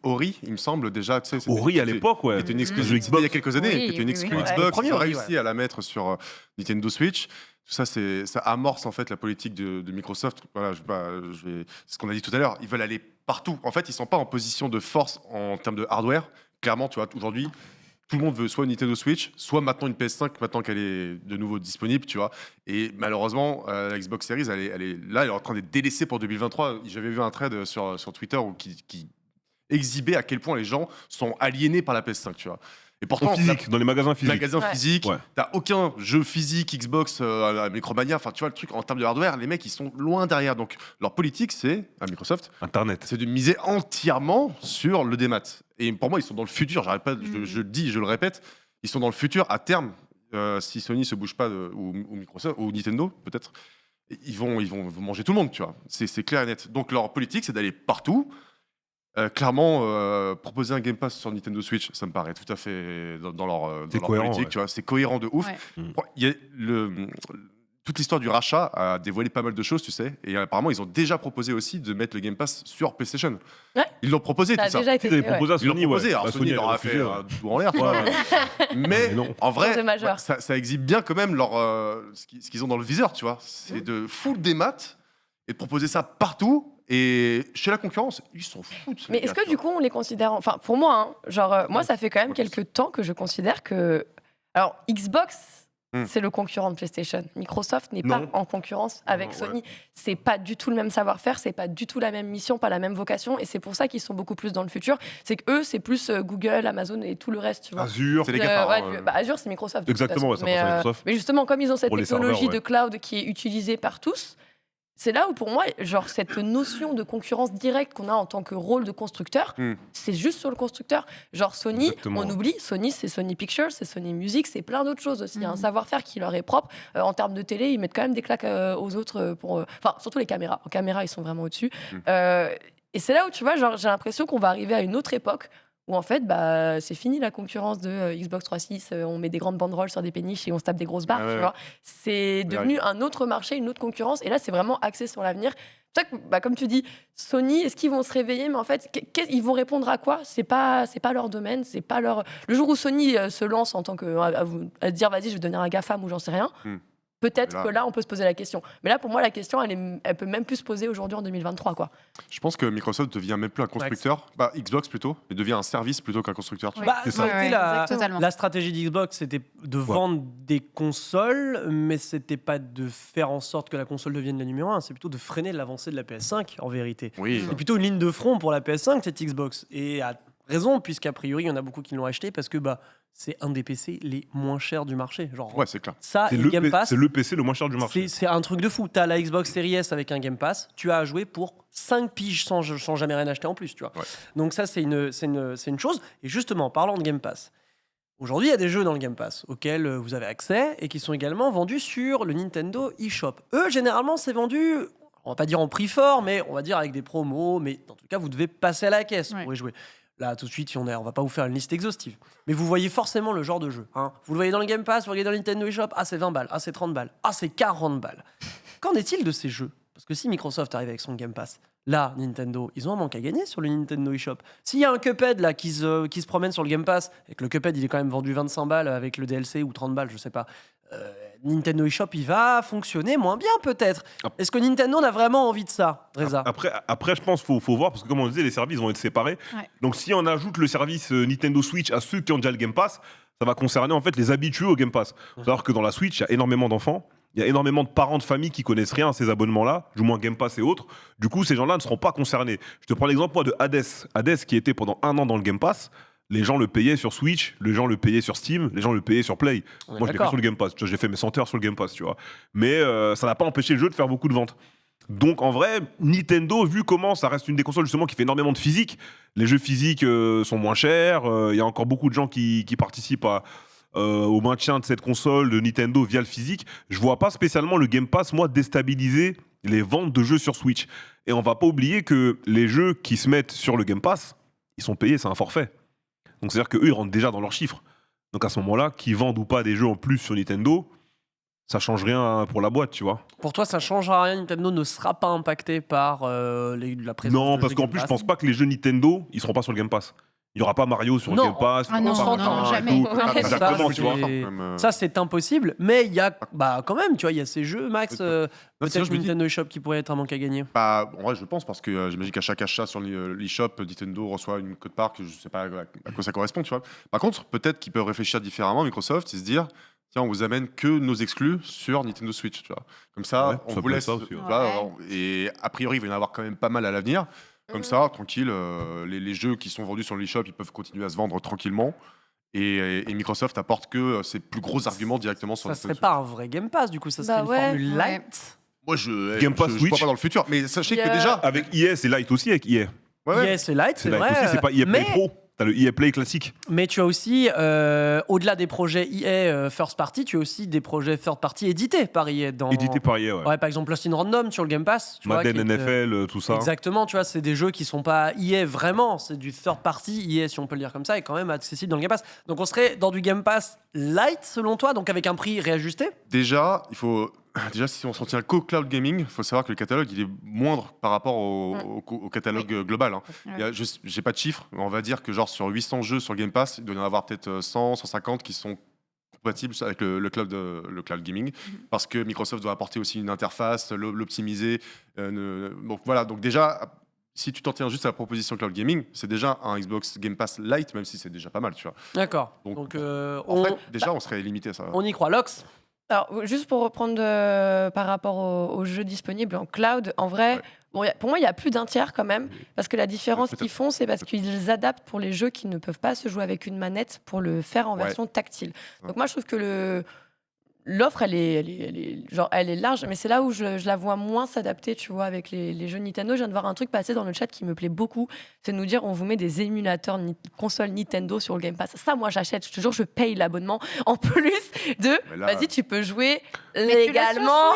Speaker 4: Ori, il me semble déjà. Tu sais,
Speaker 3: Ori à l'époque, ouais.
Speaker 4: C'était une exclusivité il y a quelques années.
Speaker 2: Oui,
Speaker 4: C'était une
Speaker 2: oui,
Speaker 4: exclu
Speaker 2: oui.
Speaker 4: Xbox.
Speaker 1: Ouais,
Speaker 4: Ils ont
Speaker 1: Ori,
Speaker 4: réussi à la mettre sur Nintendo Switch. Tout ça, ça amorce en fait la politique de Microsoft. Voilà, c'est ce qu'on a dit tout à l'heure. Ils veulent aller partout. En fait, ils sont pas en position de force en termes de hardware. Clairement, tu vois, aujourd'hui, tout le monde veut soit une Nintendo Switch, soit maintenant une PS5, maintenant qu'elle est de nouveau disponible, tu vois. Et malheureusement, la Xbox Series, elle est en train d'être délaissée pour 2023. J'avais vu un thread sur Twitter qui exhibait à quel point les gens sont aliénés par la PS5, tu vois. Et pourtant,
Speaker 3: dans les magasins physiques.
Speaker 4: magasin physique,
Speaker 3: Ouais.
Speaker 4: t'as aucun jeu physique Xbox à Micromania. Enfin, tu vois le truc en termes de hardware, les mecs ils sont loin derrière. Donc leur politique, c'est à Microsoft,
Speaker 3: Internet.
Speaker 4: c'est de miser entièrement sur le démat. Et pour moi, ils sont dans le futur. J'arrête pas, je le dis, je le répète, ils sont dans le futur à terme. Si Sony se bouge pas ou Microsoft ou Nintendo peut-être, ils vont manger tout le monde, tu vois. C'est clair et net. Donc leur politique, c'est d'aller partout. Clairement, proposer un Game Pass sur Nintendo Switch, ça me paraît tout à fait dans leur
Speaker 3: cohérent,
Speaker 4: politique,
Speaker 3: ouais.
Speaker 4: tu vois, c'est cohérent de ouf.
Speaker 2: Ouais.
Speaker 4: Bon, il y a toute l'histoire du rachat a dévoilé pas mal de choses, tu sais, et apparemment ils ont déjà proposé aussi de mettre le Game Pass sur PlayStation.
Speaker 5: Ouais.
Speaker 4: Ils l'ont proposé,
Speaker 5: Ça
Speaker 4: tout
Speaker 5: a
Speaker 4: ça.
Speaker 5: déjà été
Speaker 3: Ils avaient
Speaker 5: fait, ouais.
Speaker 3: proposé à
Speaker 4: Ils l'ont
Speaker 3: Sony,
Speaker 4: proposé,
Speaker 3: ouais.
Speaker 4: alors
Speaker 3: Bah,
Speaker 4: Sony leur a
Speaker 3: refusé,
Speaker 4: fait
Speaker 3: ouais.
Speaker 4: tout en l'air, tu vois. Mais
Speaker 3: Mais non.
Speaker 4: en vrai,
Speaker 5: C'est majeur.
Speaker 4: ça exhibe bien quand même ce qu'ils ont dans le viseur, tu vois. C'est de full des maths et de proposer ça partout. Et chez la concurrence, ils s'en foutent.
Speaker 5: Mais est-ce que du coup, on les considère. Enfin, pour moi, hein, genre, moi, ça fait quand même
Speaker 4: Ouais,
Speaker 5: quelques temps que je considère que. Alors, Xbox,
Speaker 4: Hmm.
Speaker 5: c'est le concurrent de PlayStation. Microsoft n'est pas
Speaker 4: Non.
Speaker 5: en concurrence avec
Speaker 4: Non,
Speaker 5: Sony. C'est pas du tout le même savoir-faire, c'est pas du tout la même mission, pas la même vocation. Et c'est pour ça qu'ils sont beaucoup plus dans le futur. C'est qu'eux, c'est plus Google, Amazon et tout le reste, tu vois.
Speaker 3: Azure.
Speaker 4: C'est les GAFA,
Speaker 5: Ouais,
Speaker 4: hein.
Speaker 5: Azure, c'est Microsoft. de toute
Speaker 3: Exactement,
Speaker 5: façon.
Speaker 3: ouais, ça appartient à Microsoft.
Speaker 5: Mais justement, comme ils ont cette
Speaker 3: Pour les
Speaker 5: technologie
Speaker 3: serveurs, ouais.
Speaker 5: de cloud qui est utilisée par tous, c'est là où, pour moi, genre, cette notion de concurrence directe qu'on a en tant que rôle de constructeur, c'est juste sur le constructeur. Genre, Sony,
Speaker 3: Exactement,
Speaker 5: on
Speaker 3: ouais.
Speaker 5: oublie, Sony, c'est Sony Pictures, c'est Sony Music, c'est plein d'autres choses aussi. Il y a un savoir-faire qui leur est propre. En termes de télé, ils mettent quand même des claques aux autres pour. Enfin, surtout les caméras. En caméra, ils sont vraiment au-dessus. Et c'est là où, tu vois, genre, j'ai l'impression qu'on va arriver à une autre époque où en fait, bah, c'est fini la concurrence de Xbox 360, on met des grandes banderoles sur des péniches et on se tape des grosses barres,
Speaker 4: Ah ouais.
Speaker 5: tu vois. C'est devenu un autre marché, une autre concurrence, et là, c'est vraiment axé sur l'avenir. C'est pour ça que, bah, comme tu dis, Sony, est-ce qu'ils vont se réveiller? Mais en fait, ils vont répondre à quoi? C'est pas leur domaine, c'est pas leur... Le jour où Sony se lance en tant que... à dire, vas-y, je vais devenir un GAFAM ou j'en sais rien, peut-être
Speaker 4: Là-
Speaker 5: que là, on peut se poser la question. Mais là, pour moi, la question, elle peut même plus se poser aujourd'hui en 2023, quoi.
Speaker 4: Je pense que Microsoft devient même plus un constructeur, Xbox plutôt, et devient un service plutôt qu'un constructeur. Tu vois.
Speaker 1: Bah,
Speaker 2: Ouais.
Speaker 1: ça a été
Speaker 2: Totalement.
Speaker 1: la stratégie d'Xbox, c'était de vendre des consoles, mais c'était pas de faire en sorte que la console devienne la numéro 1, c'est plutôt de freiner l'avancée de la PS5 en vérité.
Speaker 4: Oui.
Speaker 1: C'est plutôt une ligne de front pour la PS5 cette Xbox. Et à raison, puisqu'a priori, il y en a beaucoup qui l'ont acheté parce que bah, c'est un des PC les moins chers du marché. Genre,
Speaker 4: Ouais, c'est clair.
Speaker 1: ça,
Speaker 3: C'est
Speaker 1: et
Speaker 3: le,
Speaker 1: Game Pass,
Speaker 3: c'est le PC le moins cher du marché.
Speaker 1: c'est un truc de fou. T'as la Xbox Series S avec un Game Pass, tu as à jouer pour 5 piges sans jamais rien acheter en plus, tu vois.
Speaker 4: Ouais.
Speaker 1: Donc ça, c'est une chose. Et justement, parlant de Game Pass, aujourd'hui, il y a des jeux dans le Game Pass auxquels vous avez accès et qui sont également vendus sur le Nintendo eShop. Eux, généralement, c'est vendu, on va pas dire en prix fort, mais on va dire avec des promos. Mais en tout cas, vous devez passer à la caisse pour y jouer. Là, tout de suite, on va pas vous faire une liste exhaustive. Mais vous voyez forcément le genre de jeu. Hein. Vous le voyez dans le Game Pass, vous regardez dans le Nintendo eShop, ah c'est 20 balles, ah c'est 30 balles, ah c'est 40 balles. Qu'en est-il de ces jeux? Parce que si Microsoft arrive avec son Game Pass, là, Nintendo, ils ont un manque à gagner sur le Nintendo eShop. S'il y a un Cuphead là, qui se promène sur le Game Pass, et que le Cuphead il est quand même vendu 25 balles avec le DLC ou 30 balles, je sais pas, Nintendo eShop il va fonctionner moins bien peut-être. Est-ce que Nintendo a vraiment envie de ça, Reza?
Speaker 3: Après, je pense qu'il faut voir, parce que comme on disait, les services vont être séparés.
Speaker 2: Ouais.
Speaker 3: Donc si on ajoute le service Nintendo Switch à ceux qui ont déjà le Game Pass, ça va concerner en fait les habitués au Game Pass. Il faut savoir que dans la Switch, il y a énormément d'enfants. Il y a énormément de parents de famille qui connaissent rien à ces abonnements-là, du moins Game Pass et autres. Du coup, ces gens-là ne seront pas concernés. Je te prends l'exemple moi, de Hades. Hades qui était pendant 1 an dans le Game Pass. les gens le payaient sur Switch, les gens le payaient sur Steam, les gens le payaient sur Play. Moi, je l'ai fait sur le Game Pass. Tu vois, j'ai fait mes 100 heures sur le Game Pass, tu vois. Mais ça n'a pas empêché le jeu de faire beaucoup de ventes. Donc, en vrai, Nintendo, vu comment ça reste une des consoles justement qui fait énormément de physique, les jeux physiques sont moins chers. Il y a encore beaucoup de gens qui participent au maintien de cette console de Nintendo via le physique. Je vois pas spécialement le Game Pass, moi, déstabiliser les ventes de jeux sur Switch. Et on va pas oublier que les jeux qui se mettent sur le Game Pass, ils sont payés, c'est un forfait. Donc c'est-à-dire qu'eux, ils rentrent déjà dans leurs chiffres. Donc à ce moment-là, qu'ils vendent ou pas des jeux en plus sur Nintendo, ça change rien pour la boîte, tu vois.
Speaker 1: Pour toi, ça changera rien. Nintendo ne sera pas impacté par la présence
Speaker 3: Non,
Speaker 1: de
Speaker 3: parce
Speaker 1: jeux
Speaker 3: qu'en
Speaker 1: Game
Speaker 3: plus, je
Speaker 1: Pass.
Speaker 3: pense pas que les jeux Nintendo, ils seront pas sur le Game Pass. Il y aura pas Mario sur le Game Pass.
Speaker 2: Ah non,
Speaker 3: pas
Speaker 2: jamais.
Speaker 3: Exactement,
Speaker 1: Ça,
Speaker 3: tu vois.
Speaker 1: Ça, c'est impossible. Mais il y a, quand même, tu vois, il y a ces jeux, Max.
Speaker 4: sinon,
Speaker 1: Peut-être
Speaker 4: je me dis-
Speaker 1: Nintendo eShop qui pourrait être un manque à gagner.
Speaker 4: Bah, en vrai, je pense, parce que j'imagine qu'à chaque achat sur l'eShop, Nintendo reçoit une cote-part, que je sais pas à quoi ça correspond, tu vois. Par contre, peut-être qu'ils peuvent réfléchir différemment, Microsoft, et se dire, tiens, on vous amène que nos exclus sur Nintendo Switch, tu vois. Comme ça,
Speaker 3: Ouais,
Speaker 4: on
Speaker 3: ça
Speaker 4: vous
Speaker 3: peut
Speaker 4: laisse.
Speaker 3: être ça aussi, ouais.
Speaker 4: Tu vois, et a priori, il va y en avoir quand même pas mal à l'avenir. Comme ça, tranquille, les jeux qui sont vendus sur l'eShop, ils peuvent continuer à se vendre tranquillement. Et Microsoft apporte que ses plus gros arguments directement sur
Speaker 1: Ça
Speaker 4: Nintendo
Speaker 1: serait pas un vrai Game Pass, du coup, ça serait
Speaker 5: Bah
Speaker 1: une
Speaker 5: ouais.
Speaker 1: formule
Speaker 2: Ouais.
Speaker 1: light.
Speaker 4: Moi, je
Speaker 3: Game Pass
Speaker 4: je
Speaker 3: Switch.
Speaker 4: vois pas dans le futur. Mais sachez
Speaker 5: Il y
Speaker 4: que
Speaker 5: a-
Speaker 4: déjà.
Speaker 3: Avec EA, c'est light aussi avec EA.
Speaker 1: EA, c'est light, c'est
Speaker 3: C'est light
Speaker 1: vrai.
Speaker 3: aussi, c'est pas EA Play
Speaker 1: mais,
Speaker 3: Pro. T'as le EA Play classique.
Speaker 1: mais tu as aussi, au-delà des projets EA First Party, tu as aussi des projets Third Party édités par EA.
Speaker 3: Édité par EA, ouais.
Speaker 1: Ouais, par exemple, Lost in Random sur le Game Pass. Tu vois,
Speaker 3: Madden
Speaker 1: qui est,
Speaker 3: NFL, tout ça.
Speaker 1: Exactement, tu vois, c'est des jeux qui sont pas EA vraiment, c'est du third party EA si on peut le dire comme ça, et quand même accessible dans le Game Pass. Donc on serait dans du Game Pass light selon toi, donc avec un prix réajusté.
Speaker 4: Déjà, si on s'en tient qu'au cloud gaming, il faut savoir que le catalogue il est moindre par rapport au catalogue global. Hein.
Speaker 2: Ouais.
Speaker 4: J'ai pas de chiffres, mais on va dire que genre sur 800 jeux sur Game Pass, il doit y en avoir peut-être 100, 150 qui sont compatibles avec le cloud gaming, parce que Microsoft doit apporter aussi une interface, l'optimiser. Donc voilà, donc déjà, si tu t'en tiens juste à la proposition cloud gaming, c'est déjà un Xbox Game Pass Lite, même si c'est déjà pas mal, tu vois.
Speaker 1: D'accord.
Speaker 4: Donc,
Speaker 1: Donc
Speaker 4: En fait, déjà, on serait limité à ça.
Speaker 1: on y croit. Lox.
Speaker 5: Alors, juste pour reprendre par rapport aux jeux disponibles en cloud, en vrai,
Speaker 4: Ouais.
Speaker 5: bon, pour moi, il y a plus d'un tiers quand même. Parce que la différence
Speaker 4: Peut-être.
Speaker 5: qu'ils font, c'est parce qu'ils adaptent pour les jeux qui ne peuvent pas se jouer avec une manette pour le faire en
Speaker 4: Ouais.
Speaker 5: version tactile.
Speaker 4: Ouais.
Speaker 5: Donc, moi, je trouve que l'offre, elle est large, mais c'est là où je la vois moins s'adapter, tu vois, avec les jeux Nintendo. Je viens de voir un truc passer dans le chat qui me plaît beaucoup. C'est de nous dire, on vous met des émulateurs console Nintendo sur le Game Pass. Ça, moi, j'achète. Je te jure, je paye l'abonnement. En plus de,
Speaker 4: Mais là-
Speaker 5: vas-y, tu peux jouer
Speaker 2: tu l'as sur
Speaker 5: légalement.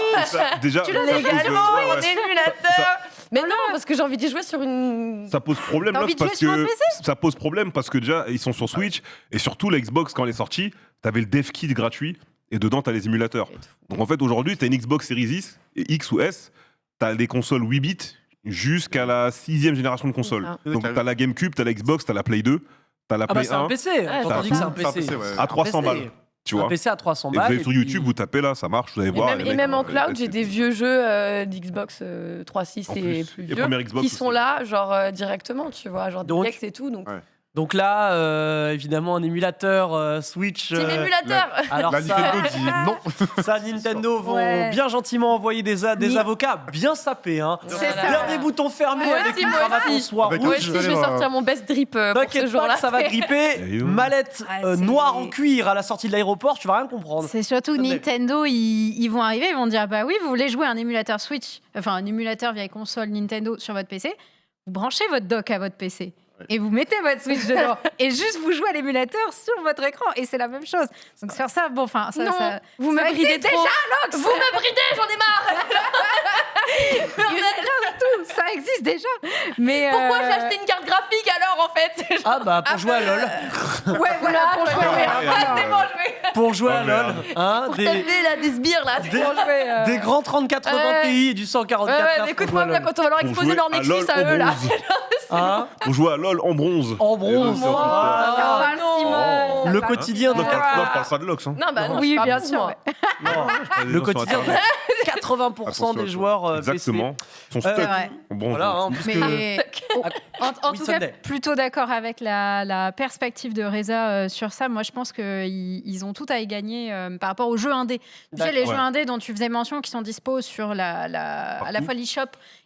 Speaker 3: Déjà,
Speaker 5: Tu
Speaker 3: ça
Speaker 5: l'as
Speaker 3: pose,
Speaker 5: légalement
Speaker 3: ouais,
Speaker 5: en
Speaker 3: ouais.
Speaker 5: émulateur. Mais non, parce que j'ai envie d'y jouer sur une.
Speaker 3: Ça pose problème
Speaker 2: T'as
Speaker 3: là,
Speaker 2: envie de
Speaker 3: parce
Speaker 2: jouer sur un
Speaker 3: que
Speaker 2: PC
Speaker 3: ça pose problème parce que déjà ils sont sur Switch et surtout la Xbox quand elle est sortie, t'avais le dev kit gratuit et dedans t'as les émulateurs. Donc en fait aujourd'hui t'as une Xbox Series X ou S, t'as des consoles 8 bits jusqu'à la 6e génération de consoles.
Speaker 5: ça.
Speaker 3: Donc t'as la GameCube, t'as la Xbox, t'as la Play 2, t'as la
Speaker 1: Ah bah
Speaker 3: Play
Speaker 1: c'est un
Speaker 3: 1
Speaker 1: PC. Quand
Speaker 3: ça
Speaker 1: on dit que c'est
Speaker 3: a
Speaker 1: un
Speaker 3: tout.
Speaker 4: C'est un
Speaker 1: PC.
Speaker 4: PC, ouais.
Speaker 3: à 300 balles, tu
Speaker 1: Un
Speaker 3: vois.
Speaker 1: PC à 300
Speaker 3: Et vous
Speaker 1: balles.
Speaker 3: allez sur
Speaker 1: puis-
Speaker 3: YouTube, vous tapez là, ça marche, vous allez voir. les
Speaker 5: Et
Speaker 3: mecs,
Speaker 5: même en cloud,
Speaker 3: ouais,
Speaker 5: j'ai des vieux jeux d'Xbox 3.6
Speaker 3: En
Speaker 5: et
Speaker 3: plus,
Speaker 5: plus
Speaker 3: les
Speaker 5: vieux
Speaker 3: premières Xbox
Speaker 5: qui
Speaker 3: aussi.
Speaker 5: sont là, genre directement, tu vois, genre
Speaker 1: Donc-
Speaker 5: DX et tout. Donc,
Speaker 4: Ouais.
Speaker 1: Donc là, évidemment, un émulateur Switch.
Speaker 5: Team émulateur.
Speaker 1: Alors
Speaker 4: La
Speaker 1: ça,
Speaker 4: Nintendo dit non.
Speaker 1: ça, Nintendo vont
Speaker 2: Ouais.
Speaker 1: bien gentiment envoyer des avocats bien sapés. Hein.
Speaker 2: C'est ça.
Speaker 1: Dernier bouton fermé
Speaker 5: Moi
Speaker 1: avec
Speaker 5: aussi,
Speaker 1: une
Speaker 5: moi
Speaker 1: cravate en
Speaker 5: aussi.
Speaker 1: soie
Speaker 4: Avec un
Speaker 5: moi
Speaker 1: rouge.
Speaker 5: aussi, je vais sortir mon best drip pour ce
Speaker 1: T'inquiète pas
Speaker 5: jour-là.
Speaker 1: que ça va gripper.
Speaker 3: Et
Speaker 1: Mallette
Speaker 2: Ouais, c'est-
Speaker 1: noire en cuir à la sortie de l'aéroport, tu vas rien comprendre.
Speaker 2: C'est surtout
Speaker 1: Mais-
Speaker 2: Nintendo, ils vont arriver, ils vont dire bah oui, vous voulez jouer un émulateur Switch, enfin un émulateur vieille console Nintendo sur votre PC, vous branchez votre dock à votre PC. Et vous mettez votre Switch dedans. Et juste vous jouez à l'émulateur sur votre écran. Et c'est la même chose. Donc sur ça, bon, enfin, ça,
Speaker 5: Non,
Speaker 2: ça,
Speaker 5: vous me
Speaker 2: ça
Speaker 5: bridez
Speaker 2: existe
Speaker 5: trop.
Speaker 2: déjà,
Speaker 5: Vous me bridez, j'en ai marre.
Speaker 2: tout, ça existe déjà. Mais
Speaker 5: Pourquoi j'ai acheté une carte graphique alors en fait
Speaker 1: Ah bah pour jouer à LoL.
Speaker 2: Ouais, voilà, pour jouer, ouais,
Speaker 5: Ah, c'est bon, je vais
Speaker 1: Pour jouer à
Speaker 3: Oh,
Speaker 1: LoL.
Speaker 3: merde.
Speaker 1: Hein,
Speaker 5: pour
Speaker 1: des,
Speaker 5: t'amuser là, des sbires là.
Speaker 1: des,
Speaker 2: pour jouer,
Speaker 1: des grands 3080
Speaker 5: Ouais.
Speaker 1: Ti et du 144
Speaker 5: Ouais,
Speaker 1: Hz
Speaker 5: mais
Speaker 1: pour
Speaker 5: écoute-moi
Speaker 1: jouer à
Speaker 5: bien
Speaker 1: LoL.
Speaker 5: quand on va leur
Speaker 3: On
Speaker 5: exposer
Speaker 3: jouait
Speaker 5: leur
Speaker 3: à
Speaker 5: Nexus
Speaker 3: LOL
Speaker 5: à
Speaker 3: en
Speaker 5: eux là.
Speaker 3: bronze.
Speaker 1: Hein
Speaker 3: On jouait à LOL en bronze.
Speaker 1: En bronze.
Speaker 3: Et ça,
Speaker 1: Voilà.
Speaker 2: ça parle si mal, ça
Speaker 1: Le
Speaker 2: parle
Speaker 1: quotidien
Speaker 2: si
Speaker 1: de
Speaker 2: mal.
Speaker 3: Love parle ça de Lox. Hein.
Speaker 5: Non, bah non,
Speaker 2: Oui,
Speaker 5: je parle
Speaker 2: bien
Speaker 5: pour
Speaker 2: sûr.
Speaker 5: moi.
Speaker 2: ouais.
Speaker 1: Le quotidien de 80% des joueurs
Speaker 3: Exactement. Ils sont stuck
Speaker 2: C'est vrai.
Speaker 3: en bronze.
Speaker 1: Voilà, hein, parce que-
Speaker 2: Mais en
Speaker 1: Oui,
Speaker 2: tout cas,
Speaker 1: Sunday.
Speaker 2: plutôt d'accord avec la perspective de Reza sur ça. Moi, je pense qu'ils ont tout à y gagner par rapport aux jeux indés. Tu sais, les
Speaker 3: D'accord.
Speaker 2: jeux indés dont tu faisais mention qui sont dispo sur à la fois l'eShop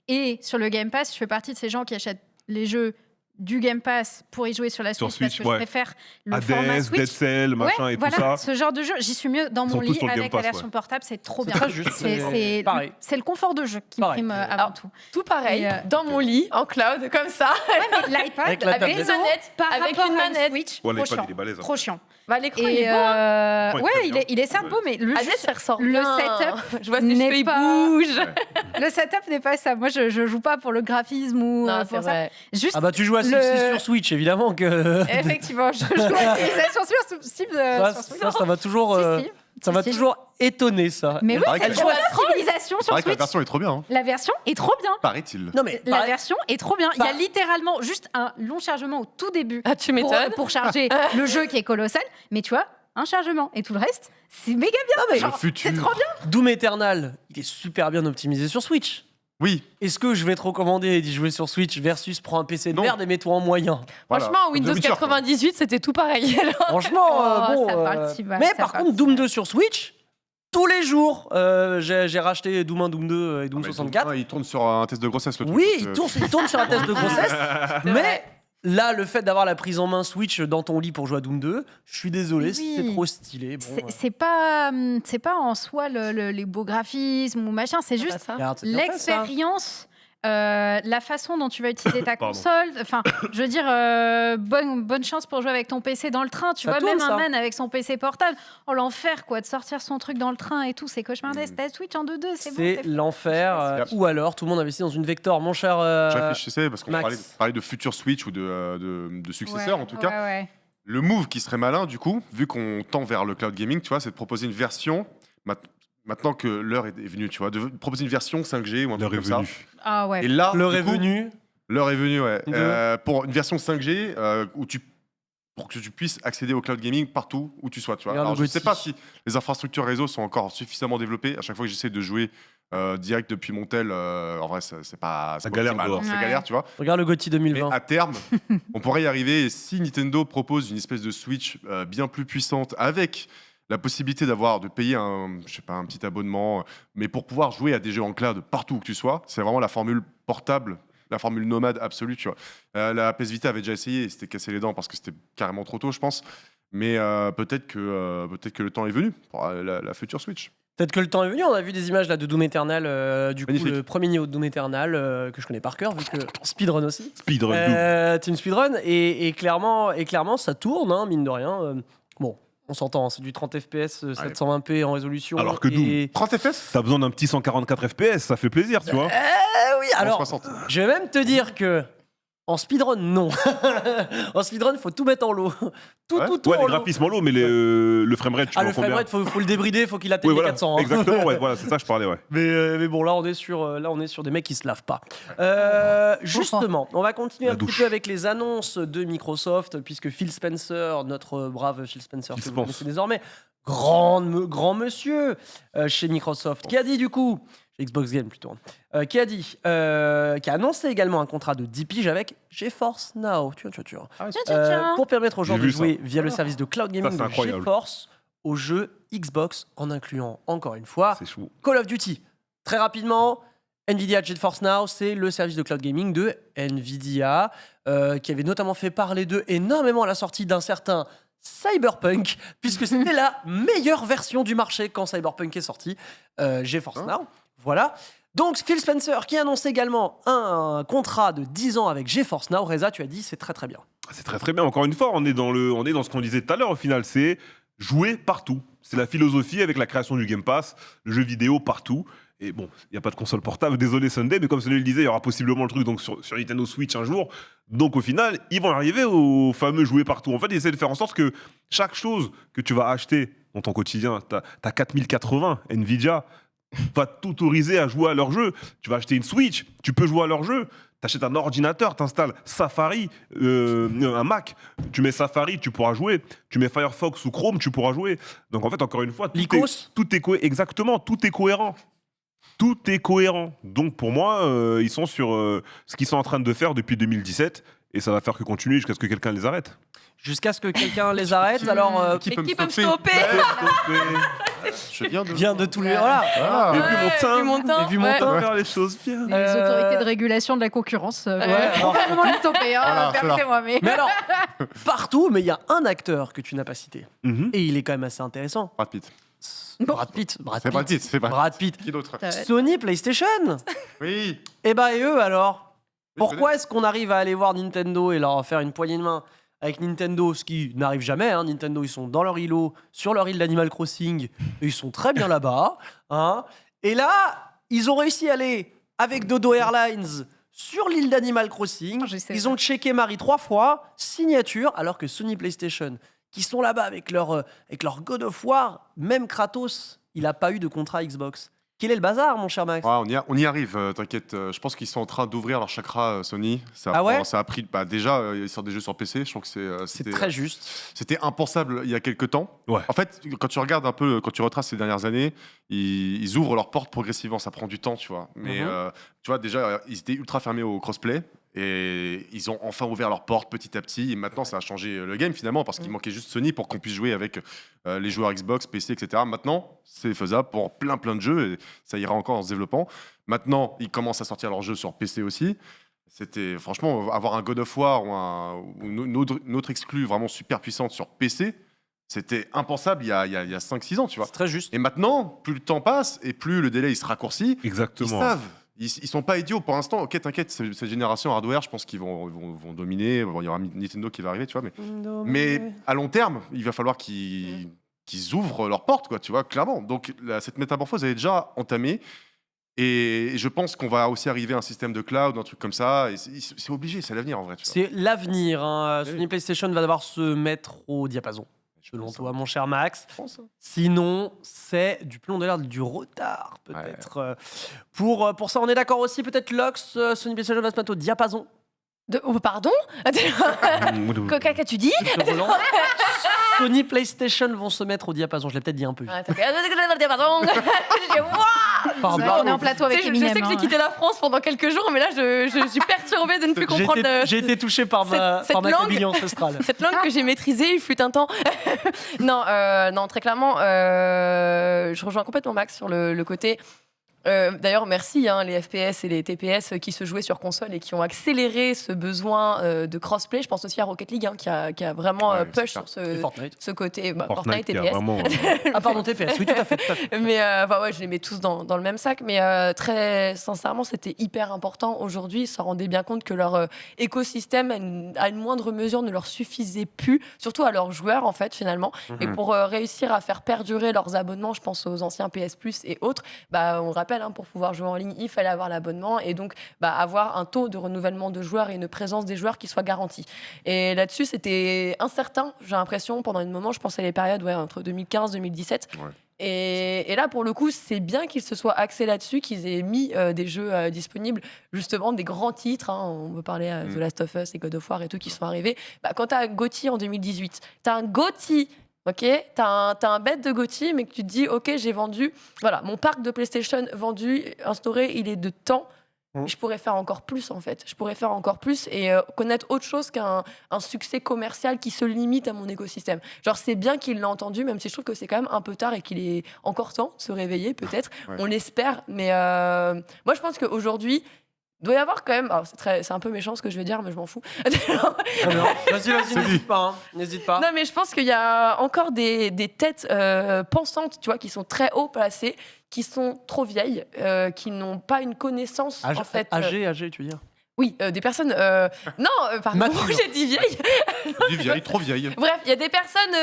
Speaker 2: et sur le Game Pass, je fais partie de ces gens qui achètent les jeux du Game Pass pour y jouer sur la Switch,
Speaker 3: Switch,
Speaker 2: parce que je préfère le format
Speaker 3: Hades,
Speaker 2: Switch.
Speaker 3: Dead Cell, machin et
Speaker 2: voilà,
Speaker 3: tout ça.
Speaker 2: ce genre de jeu, j'y suis mieux dans
Speaker 3: Ils
Speaker 2: mon
Speaker 3: sont tous
Speaker 2: lit
Speaker 3: sur le Game
Speaker 2: avec
Speaker 3: Pass,
Speaker 2: la version portable, c'est trop bien.
Speaker 1: très juste,
Speaker 2: C'est
Speaker 1: pareil.
Speaker 2: c'est le confort de jeu qui
Speaker 1: Pareil.
Speaker 2: prime avant
Speaker 5: Alors,
Speaker 2: tout.
Speaker 5: Tout pareil,
Speaker 2: Et,
Speaker 5: dans mon lit, en cloud, comme ça,
Speaker 2: L'iPad
Speaker 1: Avec la
Speaker 5: avec
Speaker 1: tablette.
Speaker 5: une manette,
Speaker 2: par
Speaker 5: avec
Speaker 2: rapport
Speaker 5: une
Speaker 2: à
Speaker 5: manette.
Speaker 2: Switch,
Speaker 3: Ouais,
Speaker 2: trop
Speaker 3: l'iPad,
Speaker 2: chiant.
Speaker 3: il est balèze, hein.
Speaker 2: Trop chiant.
Speaker 5: Bah, l'écran, il
Speaker 2: Et
Speaker 5: est beau. Hein.
Speaker 3: Ouais,
Speaker 2: ouais,
Speaker 3: très bien.
Speaker 2: il est certes beau, mais
Speaker 5: Hades, ça ressort
Speaker 2: le
Speaker 5: bien.
Speaker 2: setup
Speaker 5: Je vois ses
Speaker 2: n'est
Speaker 5: cheveux, il
Speaker 2: pas-
Speaker 5: bouge.
Speaker 2: le setup n'est pas ça. Moi, je joue pas pour le graphisme ou
Speaker 5: Non,
Speaker 2: pour
Speaker 5: c'est
Speaker 2: ça.
Speaker 5: vrai.
Speaker 2: Juste,
Speaker 1: Ah bah tu joues à Civ
Speaker 2: Le-
Speaker 1: 6 sur Switch, évidemment que...
Speaker 2: effectivement, je joue à Civilization sur Steam.
Speaker 1: ça,
Speaker 2: sur Switch.
Speaker 1: ça va toujours...
Speaker 2: Si, si.
Speaker 1: Ça va
Speaker 2: Si, si.
Speaker 1: toujours étonner, ça.
Speaker 2: Mais
Speaker 1: Et-
Speaker 2: oui,
Speaker 4: paraît
Speaker 2: c'est
Speaker 4: que-
Speaker 2: trop bien. Civilisation sur
Speaker 4: Pareil que la
Speaker 2: Switch.
Speaker 4: version est trop bien, hein.
Speaker 2: La version est trop bien.
Speaker 4: Paraît-il.
Speaker 1: Non mais...
Speaker 2: La version est trop bien. Il y a
Speaker 1: Bah-
Speaker 2: littéralement juste un long chargement au tout début
Speaker 5: Ah, tu
Speaker 2: pour,
Speaker 5: m'étonnes.
Speaker 2: pour charger le jeu qui est colossal. Mais tu vois, un chargement et tout le reste, c'est méga bien.
Speaker 1: mais
Speaker 2: Genre,
Speaker 4: le futur.
Speaker 2: c'est trop bien.
Speaker 1: Doom Eternal, il est super bien optimisé sur Switch.
Speaker 4: Oui,
Speaker 1: Est-ce que je vais te recommander d'y jouer sur Switch versus prends un PC de
Speaker 4: Non.
Speaker 1: merde et mets-toi en moyen?
Speaker 4: voilà.
Speaker 5: Franchement,
Speaker 4: Comme
Speaker 5: Windows
Speaker 4: The Witcher, quoi.
Speaker 5: 98, c'était tout pareil.
Speaker 1: Franchement,
Speaker 2: Oh,
Speaker 1: bon.
Speaker 2: ça part si mal,
Speaker 1: Mais
Speaker 2: ça
Speaker 1: par
Speaker 2: part
Speaker 1: contre,
Speaker 2: si
Speaker 1: Doom
Speaker 2: mal.
Speaker 1: 2 sur Switch, tous les jours, j'ai racheté Doom 1, Doom 2 et Doom
Speaker 4: Ah, mais
Speaker 1: 64.
Speaker 4: Il tourne sur un test de grossesse, le truc.
Speaker 1: Oui,
Speaker 4: donc,
Speaker 1: il tourne sur un test de grossesse.
Speaker 5: C'est
Speaker 1: Mais
Speaker 5: vrai.
Speaker 1: là, le fait d'avoir la prise en main Switch dans ton lit pour jouer à Doom 2, je suis désolé,
Speaker 2: Oui.
Speaker 1: c'est trop stylé. Bon,
Speaker 2: C'est pas en soi les beaux graphismes ou machin, c'est juste
Speaker 5: Ça.
Speaker 1: regarde, c'est bien fait, ça.
Speaker 2: l'expérience, la façon dont tu vas utiliser ta
Speaker 3: Pardon.
Speaker 2: console. Enfin, je veux dire, bonne chance pour jouer avec ton PC dans le train. Tu
Speaker 1: Ça
Speaker 2: vois,
Speaker 1: tourne,
Speaker 2: même
Speaker 1: ça.
Speaker 2: un man avec son PC portable, oh l'enfer quoi, de sortir son truc dans le train et tout, c'est cauchemardesque. Ta Switch en 2-2, c'est bon.
Speaker 1: C'est l'enfer.
Speaker 4: Yep.
Speaker 1: Ou alors, tout le monde investit dans une Vector. Mon cher.
Speaker 4: Je réfléchissais parce qu'on
Speaker 1: Max.
Speaker 4: parlait de futur Switch ou de successeur en tout cas.
Speaker 2: Ouais.
Speaker 4: Le move qui serait malin, du coup, vu qu'on tend vers le cloud gaming, tu vois, c'est de proposer une version, maintenant que l'heure est venue, tu vois, de proposer une version 5G ou un
Speaker 3: L'heure
Speaker 4: truc
Speaker 3: est
Speaker 4: comme
Speaker 3: venue.
Speaker 4: ça.
Speaker 2: Ah ouais.
Speaker 4: Et là,
Speaker 1: Le
Speaker 4: du coup,
Speaker 1: revenu.
Speaker 4: l'heure est venue, ouais.
Speaker 1: De-
Speaker 4: Pour une version 5G pour que tu puisses accéder au cloud gaming partout où tu sois, tu vois.
Speaker 1: Regarde
Speaker 4: Alors,
Speaker 1: le
Speaker 4: je sais
Speaker 1: Gauthier.
Speaker 4: pas si les infrastructures réseau sont encore suffisamment développées. À chaque fois que j'essaie de jouer direct depuis mon tel, en vrai, c'est pas
Speaker 3: galère
Speaker 4: optimal,
Speaker 3: dehors.
Speaker 4: c'est
Speaker 2: Ouais.
Speaker 4: galère, tu vois.
Speaker 1: Regarde le GOTY
Speaker 4: Mais
Speaker 1: 2020.
Speaker 4: à terme, on pourrait y arriver. Et si Nintendo propose une espèce de Switch bien plus puissante avec la possibilité de payer un petit abonnement, mais pour pouvoir jouer à des jeux en cloud partout où que tu sois, c'est vraiment la formule portable, la formule nomade absolue, tu vois. La PS Vita avait déjà essayé et s'était cassé les dents parce que c'était carrément trop tôt, je pense. Mais peut-être que le temps est venu pour la future Switch.
Speaker 1: Peut-être que le temps est venu. On a vu des images là de Doom Eternal. Du coup,
Speaker 4: Magnifique.
Speaker 1: le premier niveau de Doom Eternal que je connais par cœur, vu que speedrun aussi.
Speaker 3: Speedrun
Speaker 1: C'est une speedrun et clairement, ça tourne, hein, mine de rien. Bon, on s'entend, hein, c'est du 30 FPS, 720p en résolution.
Speaker 3: Alors que
Speaker 1: et-
Speaker 4: 30 FPS
Speaker 3: T'as besoin d'un petit 144 FPS, ça fait plaisir, tu vois.
Speaker 1: Oui, alors,
Speaker 4: 60.
Speaker 1: je vais même te dire que en speedrun, non. En speedrun, il faut tout mettre en lot. Tout
Speaker 4: Ouais.
Speaker 1: en
Speaker 3: Ouais, les
Speaker 1: lot.
Speaker 3: graphismes en lot, mais le framerate, tu
Speaker 1: Ah,
Speaker 3: vois
Speaker 1: le
Speaker 3: combien
Speaker 1: framerate, faut le débrider, faut qu'il atteigne
Speaker 3: Oui,
Speaker 1: les
Speaker 3: voilà,
Speaker 1: 400. hein.
Speaker 3: exactement, ouais, voilà, c'est ça que je parlais, ouais.
Speaker 1: Mais bon, là on est sur des mecs qui se lavent pas. Justement, on va continuer
Speaker 3: La
Speaker 1: un petit
Speaker 3: douche.
Speaker 1: peu avec les annonces de Microsoft, puisque Phil Spencer, notre brave Phil Spencer,
Speaker 3: Phil
Speaker 1: que vous
Speaker 3: Spence.
Speaker 1: connaissez désormais, grand monsieur chez Microsoft, qui a dit du coup, chez Xbox Game plutôt, qui a annoncé également un contrat de 10 piges avec GeForce Now.
Speaker 2: Tiens. Oh.
Speaker 1: Pour permettre aux gens
Speaker 3: J'ai
Speaker 1: de
Speaker 3: vu
Speaker 1: jouer via le service de cloud gaming
Speaker 3: c'est
Speaker 1: de
Speaker 3: incroyable.
Speaker 1: GeForce aux jeux Xbox, en incluant encore une fois
Speaker 3: C'est chou.
Speaker 1: Call of Duty. Très rapidement, Nvidia GeForce Now, c'est le service de cloud gaming de Nvidia, qui avait notamment fait parler d'eux énormément à la sortie d'un certain Cyberpunk, puisque c'était la meilleure version du marché quand Cyberpunk est sorti. GeForce Now, voilà. Donc Phil Spencer qui annonce également un contrat de 10 ans avec GeForce Now. Reza, tu as dit c'est très très bien.
Speaker 3: C'est très très bien. Encore une fois, on est dans ce qu'on disait tout à l'heure au final, c'est jouer partout. C'est la philosophie avec la création du Game Pass, le jeu vidéo partout. Et bon, il n'y a pas de console portable, désolé Sunday, mais comme Sunday le disait, il y aura possiblement le truc donc sur Nintendo Switch un jour. Donc au final, ils vont arriver au fameux jouer partout. En fait, ils essaient de faire en sorte que chaque chose que tu vas acheter dans ton quotidien, t'as 4080 Nvidia, va t'autoriser à jouer à leur jeu. Tu vas acheter une Switch, tu peux jouer à leur jeu. T'achètes un ordinateur, t'installes Safari, un Mac, tu mets Safari, tu pourras jouer. Tu mets Firefox ou Chrome, tu pourras jouer. Donc en fait, encore une fois, exactement, tout est cohérent. Tout est cohérent. Donc pour moi, ils sont sur ce qu'ils sont en train de faire depuis 2017. et ça va faire que continuer jusqu'à ce que quelqu'un les arrête.
Speaker 1: Jusqu'à ce que quelqu'un les arrête, alors...
Speaker 5: Qui peut me stopper
Speaker 4: Je
Speaker 1: viens de tous les... Voilà.
Speaker 3: Et vu mon teint, faire les choses bien.
Speaker 2: Les autorités de régulation de la concurrence. Vraiment les stopper,
Speaker 4: Voilà,
Speaker 2: permettez-moi.
Speaker 1: Mais alors, partout, mais il y a un acteur que tu n'as pas cité. Et il est quand même assez intéressant.
Speaker 4: Brad Pitt.
Speaker 1: Brad Pitt.
Speaker 4: C'est
Speaker 1: Brad Pitt.
Speaker 4: Qui d'autre?
Speaker 1: Sony PlayStation.
Speaker 4: Oui.
Speaker 1: Et eux alors? Pourquoi est-ce qu'on arrive à aller voir Nintendo et leur faire une poignée de main avec Nintendo, ce qui n'arrive jamais, hein. Nintendo, ils sont dans leur îlot, sur leur île d'Animal Crossing, et ils sont très bien là-bas. Hein. Et là, ils ont réussi à aller avec Dodo Airlines sur l'île d'Animal Crossing. Ils ont checké Marie 3 fois, signature, alors que Sony PlayStation, qui sont là-bas avec leur God of War, même Kratos, il n'a pas eu de contrat Xbox. Quel est le bazar, mon cher Max?
Speaker 4: On y arrive, t'inquiète. Je pense qu'ils sont en train d'ouvrir leur chakra Sony. Ça a pris. Déjà, ils sortent des jeux sur PC. Je trouve que
Speaker 1: c'est très juste.
Speaker 4: C'était impensable il y a quelques temps.
Speaker 3: Ouais.
Speaker 4: En fait, quand tu regardes un peu, quand tu retraces ces dernières années, ils ouvrent leurs portes progressivement. Ça prend du temps, tu vois. Mais tu vois, déjà, ils étaient ultra fermés au crossplay. Et ils ont enfin ouvert leurs portes petit à petit. Et maintenant, ça a changé le game finalement parce qu'il manquait juste Sony pour qu'on puisse jouer avec les joueurs Xbox, PC, etc. Maintenant, c'est faisable pour plein de jeux et ça ira encore en se développant. Maintenant, ils commencent à sortir leurs jeux sur PC aussi. C'était franchement avoir un God of War ou une autre exclu vraiment super puissante sur PC. C'était impensable il y a 5-6 ans, tu vois.
Speaker 1: C'est très juste.
Speaker 4: Et maintenant, plus le temps passe et plus le délai il se raccourcit.
Speaker 3: Exactement.
Speaker 4: Ils savent. Ils sont pas idiots pour l'instant. Ok, t'inquiète, cette génération hardware, je pense qu'ils vont dominer. Bon, il y aura Nintendo qui va arriver, tu vois. Mais à long terme, il va falloir qu'ils ouvrent leurs portes, quoi, tu vois, clairement. Donc cette métamorphose elle est déjà entamée. Et je pense qu'on va aussi arriver à un système de cloud, un truc comme ça. Et c'est obligé, c'est l'avenir en vrai.
Speaker 1: C'est l'avenir. Hein. Sony PlayStation va devoir se mettre au diapason. Selon toi, mon cher Max. Sinon, c'est du plomb de l'air, du retard, peut-être. Ouais. Pour ça, on est d'accord aussi. Peut-être Lox, Sony PlayStation va se mettre au diapason.
Speaker 5: Pardon? Qu'as-tu dit?
Speaker 1: Sony PlayStation vont se mettre au diapason. Je l'ai peut-être dit un peu.
Speaker 2: Pardon. On est en plateau avec Eminem.
Speaker 5: Je sais que j'ai quitté la France pendant quelques jours, mais là, je suis perturbée de ne plus comprendre.
Speaker 1: J'ai été touché par ma langue ancestrale.
Speaker 5: Cette langue que j'ai maîtrisée, il fut un temps. non, très clairement, je rejoins complètement Max sur le côté. D'ailleurs, merci les FPS et les TPS qui se jouaient sur console et qui ont accéléré ce besoin de crossplay. Je pense aussi à Rocket League qui a vraiment push sur ce côté. Fortnite TPS.
Speaker 3: Vraiment...
Speaker 1: ah pardon, TPS, oui, tout à fait.
Speaker 5: Mais je les mets tous dans le même sac. Mais très sincèrement, c'était hyper important. Aujourd'hui, ils se rendaient bien compte que leur écosystème, à une moindre mesure, ne leur suffisait plus, surtout à leurs joueurs, en fait, finalement. Et pour réussir à faire perdurer leurs abonnements, je pense aux anciens PS Plus et autres, on rappelle, pour pouvoir jouer en ligne, il fallait avoir l'abonnement et donc avoir un taux de renouvellement de joueurs et une présence des joueurs qui soit garantie. Et là-dessus, c'était incertain, j'ai l'impression, pendant un moment, je pense à les périodes entre 2015 et 2017. Ouais. Et là, pour le coup, c'est bien qu'ils se soient axés là-dessus, qu'ils aient mis des jeux disponibles, justement, des grands titres. On peut parler à The Last of Us et God of War et tout qui sont arrivés. Quand tu as un GOTY en 2018, tu as un GOTY. Ok, t'as un bet de GOTY, mais que tu te dis, ok, j'ai vendu, voilà, mon parc de PlayStation vendu, instauré, il est de temps. Je pourrais faire encore plus, en fait. Je pourrais faire encore plus et connaître autre chose qu'un succès commercial qui se limite à mon écosystème. Genre, c'est bien qu'il l'a entendu, même si je trouve que c'est quand même un peu tard et qu'il est encore temps de se réveiller, peut-être. Ouais. On l'espère, mais moi, je pense qu'aujourd'hui, il doit y avoir quand même... Alors, c'est un peu méchant ce que je vais dire, mais je m'en fous.
Speaker 1: Vas-y, n'hésite pas. N'hésite pas.
Speaker 5: Non, mais je pense qu'il y a encore des têtes pensantes, tu vois, qui sont très haut placées, qui sont trop vieilles, qui n'ont pas une connaissance, en fait...
Speaker 1: Âgées, tu veux dire?
Speaker 5: Oui, des personnes... Non, pardon, j'ai dit vieille.
Speaker 4: Dit vieille, trop vieille.
Speaker 5: Bref, il y a des personnes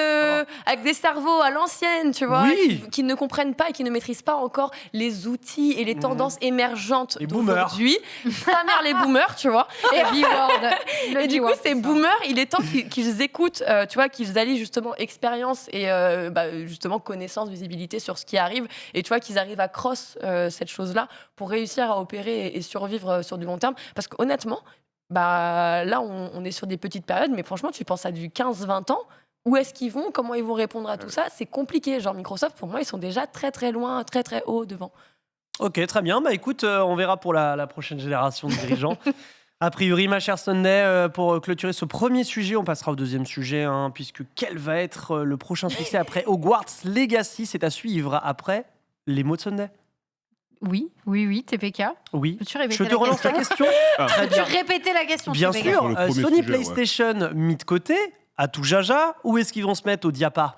Speaker 5: avec des cerveaux à l'ancienne, tu vois, qui ne comprennent pas et qui ne maîtrisent pas encore les outils et les tendances émergentes d'aujourd'hui. Sa mère, les boomers, tu vois. Et du coup, ces boomers, il est temps qu'ils écoutent, tu vois, qu'ils allient justement expérience et justement connaissance, visibilité sur ce qui arrive. Et tu vois, qu'ils arrivent à cross cette chose-là pour réussir à opérer et survivre sur du long terme. Parce que honnêtement, là, on est sur des petites périodes, mais franchement, tu penses à du 15-20 ans, où est-ce qu'ils vont, comment ils vont répondre à tout ça, c'est compliqué. Genre Microsoft, pour moi, ils sont déjà très très loin, très très haut devant.
Speaker 1: Ok, très bien. Écoute, on verra pour la prochaine génération de dirigeants. A priori, ma chère Sunday, pour clôturer ce premier sujet, on passera au deuxième sujet, puisque quel va être le prochain succès après Hogwarts Legacy? C'est à suivre après les mots de Sunday.
Speaker 2: Oui, TPK.
Speaker 1: Oui.
Speaker 2: Peux-tu répéter
Speaker 1: Je te relance la question.
Speaker 2: Très bien. Peux-tu répéter la question?
Speaker 1: Bien
Speaker 2: TPK?
Speaker 1: sûr.
Speaker 3: Sur le premier
Speaker 1: Sony
Speaker 3: sujet,
Speaker 1: PlayStation mis de côté, à tout jaja, ou est-ce qu'ils vont se mettre au diapason?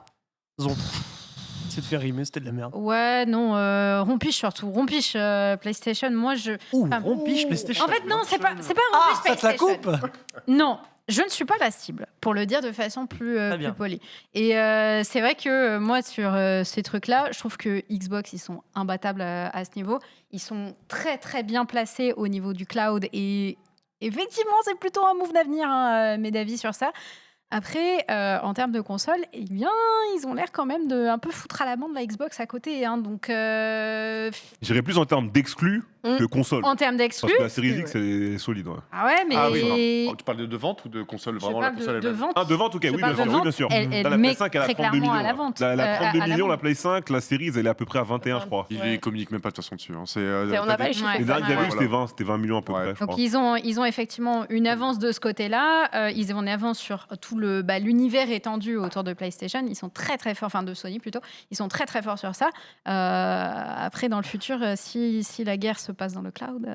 Speaker 1: C'est de faire rimer, c'était de la merde.
Speaker 2: Ouais, non, rompiche surtout. Rompiche PlayStation, moi je.
Speaker 1: Rompiche PlayStation.
Speaker 2: En fait, non, c'est pas un rompiche
Speaker 1: ça te la
Speaker 2: PlayStation.
Speaker 1: coupe.
Speaker 2: Non, je ne suis pas la cible, pour le dire de façon plus polie. Et c'est vrai que moi, sur ces trucs-là, je trouve que Xbox, ils sont imbattables à ce niveau. Ils sont très, très bien placés au niveau du cloud. Et effectivement, c'est plutôt un move d'avenir, mes avis sur ça. Après, en termes de console, eh bien, ils ont l'air quand même de un peu foutre à l'amende la Xbox à côté. Donc,
Speaker 3: J'irais plus en termes d'exclus que console.
Speaker 2: En termes d'exclus.
Speaker 3: Parce que la série X, c'est solide. Ouais.
Speaker 2: Ah ouais, mais.
Speaker 4: Ah oui, tu parles de vente ou de console?
Speaker 2: Je
Speaker 4: Vraiment, la
Speaker 2: parle
Speaker 4: console
Speaker 2: de
Speaker 4: elle-même.
Speaker 2: vente.
Speaker 3: Ah, de vente, ok,
Speaker 2: Je
Speaker 3: oui,
Speaker 2: parle
Speaker 3: bien
Speaker 2: de
Speaker 3: sûr.
Speaker 2: vente,
Speaker 3: Oui, bien sûr.
Speaker 2: elle
Speaker 3: Là, la
Speaker 2: met
Speaker 3: PS5, elle a
Speaker 2: très
Speaker 3: 32
Speaker 2: clairement
Speaker 3: millions.
Speaker 2: à la vente.
Speaker 3: Elle a 32
Speaker 2: à la
Speaker 3: millions, la
Speaker 2: vente.
Speaker 3: Play 5, la Series, elle est à peu près à 21, je crois.
Speaker 4: Ils communiquent même pas de toute façon dessus.
Speaker 5: On n'a pas les chiffres.
Speaker 2: Ouais.
Speaker 3: Les derniers que j'avais
Speaker 2: Ouais.
Speaker 3: vu, c'était 20 millions à peu près, je
Speaker 2: Donc
Speaker 3: crois.
Speaker 2: ils ont effectivement une avance de ce côté-là. Ils ont une avance sur tout l'univers étendu autour de PlayStation. Ils sont très très forts, enfin de Sony plutôt. Ils sont très très forts sur ça. Après dans le futur, si la guerre se passe dans le cloud,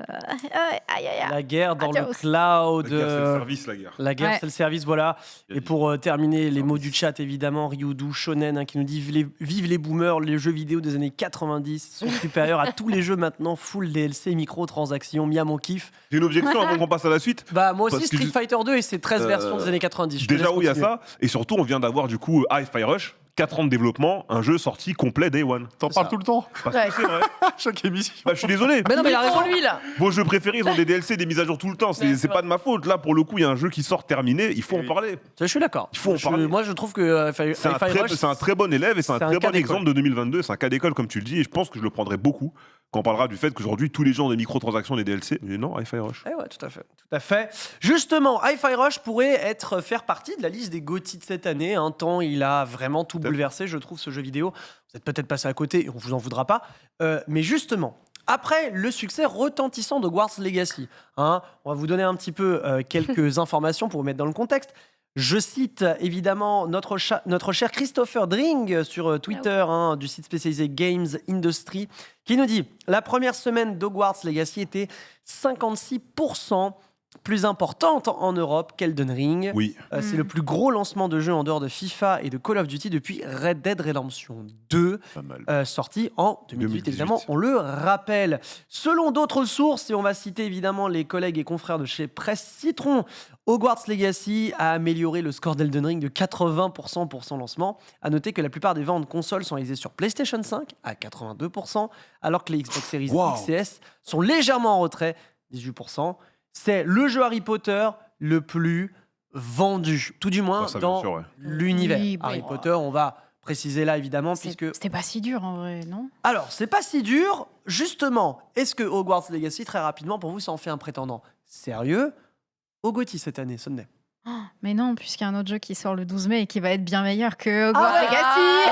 Speaker 1: La guerre dans le
Speaker 2: Adios.
Speaker 1: cloud.
Speaker 3: La guerre, c'est le service, la guerre.
Speaker 1: La guerre,
Speaker 2: Ouais.
Speaker 1: c'est le service, voilà. Et pour terminer, les mots du chat, évidemment, Ryudu Shonen qui nous dit vive les boomers, les jeux vidéo des années 90 sont supérieurs à tous les jeux maintenant, full DLC, microtransactions, Mia mon kiff.
Speaker 3: J'ai une objection avant qu'on passe à la suite.
Speaker 1: Bah, moi aussi,
Speaker 3: Parce que
Speaker 1: Street Fighter 2 et ses 13 versions des années 90. Je te
Speaker 3: Déjà,
Speaker 1: laisse
Speaker 3: oui, il y a
Speaker 1: continuer.
Speaker 3: ça. Et surtout, on vient d'avoir du coup Hi-Fi Rush, 4 ans de développement, un jeu sorti complet Day One.
Speaker 4: T'en parles tout le temps.
Speaker 3: Parce
Speaker 5: Ouais.
Speaker 3: que c'est vrai.
Speaker 4: Chaque émission.
Speaker 3: Bah, je suis désolé.
Speaker 1: Mais non, mais il a raison.
Speaker 5: pour lui, là.
Speaker 3: Vos jeux préférés, ils ont des DLC, des mises à jour tout le temps.
Speaker 5: Ouais, c'est
Speaker 3: C'est pas de ma faute. Là, pour le coup, il y a un jeu qui sort terminé. Il faut en parler.
Speaker 1: Ça, je suis d'accord.
Speaker 3: Il faut en parler.
Speaker 1: Moi, je trouve que
Speaker 3: C'est un très bon élève et c'est un
Speaker 1: c'est un
Speaker 3: très
Speaker 1: cas
Speaker 3: bon
Speaker 1: d'école.
Speaker 3: exemple de 2022. C'est un cas d'école, comme tu le dis. Et je pense que je le prendrai beaucoup quand on parlera du fait qu'aujourd'hui, tous les gens ont des microtransactions, des DLC. Mais non, Hi-Fi Rush.
Speaker 1: Eh ouais, tout à fait. Justement, Hi-Fi Rush pourrait faire partie de la liste des GOTY de cette année. Un temps, il a vraiment tout bouleversé, je trouve, ce jeu vidéo. Vous êtes peut-être passé à côté, et on vous en voudra pas. Mais justement, après le succès retentissant de Hogwarts Legacy, on va vous donner un petit peu quelques informations pour vous mettre dans le contexte. Je cite évidemment notre cher Christopher Dring sur Twitter du site spécialisé Games Industry qui nous dit « La première semaine d'Hogwarts Legacy était 56% plus importante en Europe qu'Elden Ring.
Speaker 3: Oui.
Speaker 1: C'est le plus gros lancement de jeu en dehors de FIFA et de Call of Duty depuis Red Dead Redemption 2,
Speaker 3: Pas mal.
Speaker 1: sorti en 2018, évidemment, on le rappelle. Selon d'autres sources, et on va citer évidemment les collègues et confrères de chez Presse Citron, Hogwarts Legacy a amélioré le score d'Elden Ring de 80% pour son lancement. À noter que la plupart des ventes consoles sont réalisées sur PlayStation 5 à 82%, alors que les Xbox Series X et S sont légèrement en retrait, 18%. C'est le jeu Harry Potter le plus vendu, tout du moins
Speaker 3: Ça, bien
Speaker 1: dans
Speaker 3: sûr, ouais.
Speaker 1: l'univers.
Speaker 2: Oui,
Speaker 1: Harry Potter, on va préciser là évidemment, puisque...
Speaker 2: C'était pas si dur en vrai, non?
Speaker 1: Alors, c'est pas si dur. Justement, est-ce que Hogwarts Legacy, très rapidement, pour vous, ça en fait un prétendant sérieux au GOTY cette année, Sunday?
Speaker 2: Mais non, puisqu'il y a un autre jeu qui sort le 12 mai et qui va être bien meilleur que Hogwarts
Speaker 1: ouais.
Speaker 2: Legacy.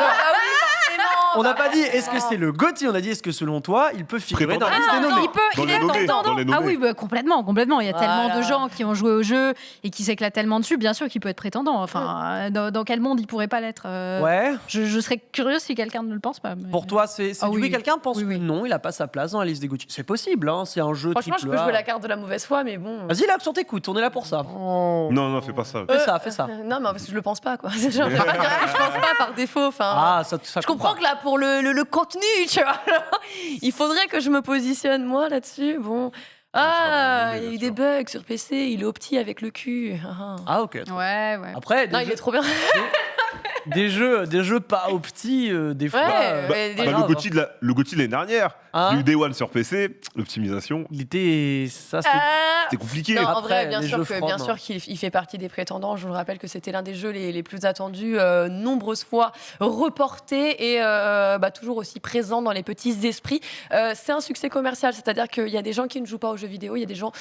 Speaker 1: On n'a pas dit est-ce que c'est le GOTY, on a dit est-ce que selon toi, il peut figurer dans la liste des nommés.
Speaker 3: Dans les nommés, dans les
Speaker 2: Ah
Speaker 3: nommés.
Speaker 2: oui, complètement. Il y a tellement
Speaker 5: Voilà.
Speaker 2: de gens qui ont joué au jeu et qui s'éclatent tellement dessus, bien sûr qu'il peut être prétendant. Enfin, dans quel monde il pourrait pas l'être
Speaker 1: Ouais.
Speaker 2: Je serais curieuse si quelqu'un ne le pense pas. mais-
Speaker 1: Pour toi, c'est
Speaker 2: Ah oui.
Speaker 1: quelqu'un pense
Speaker 2: Oui, oui.
Speaker 1: que non, il a pas sa place dans la liste des GOTY. C'est possible, c'est un jeu
Speaker 5: Franchement, je
Speaker 1: triple
Speaker 5: peux
Speaker 1: A.
Speaker 5: jouer la carte de la mauvaise foi, mais bon.
Speaker 1: Vas-y, là, on t'écoute, on est là pour ça.
Speaker 3: Non, fais pas ça.
Speaker 1: Fais ça.
Speaker 5: Non, mais parce que je le pense pas, quoi. C'est genre, je pense pas par défaut. Enfin,
Speaker 1: Ah, ça
Speaker 5: je comprends que là, pour le contenu, tu vois, il faudrait que je me positionne, moi, là-dessus. Bon. Ah, il y a eu des bugs sur PC, il est opti avec le cul.
Speaker 1: Ah, ok.
Speaker 2: Ouais.
Speaker 1: Après,
Speaker 5: Non, il est trop bien.
Speaker 1: des jeux pas au petit, des fois.
Speaker 5: Ouais,
Speaker 3: Bah,
Speaker 1: grave,
Speaker 3: le GOTY de l'année dernière,
Speaker 1: Hein
Speaker 3: j'ai eu Day One sur PC, l'optimisation,
Speaker 1: Il était. Ça, c'est.
Speaker 3: c'était compliqué.
Speaker 5: Non, en
Speaker 1: Après,
Speaker 5: vrai, bien
Speaker 1: les
Speaker 5: sûr,
Speaker 1: jeux
Speaker 5: que,
Speaker 1: from,
Speaker 5: bien sûr qu'il il fait partie des prétendants. Je vous le rappelle que c'était l'un des jeux les plus attendus, nombreuses fois reporté et toujours aussi présent dans les petits esprits. C'est un succès commercial, c'est-à-dire qu'il y a des gens qui ne jouent pas aux jeux vidéo, il y a des gens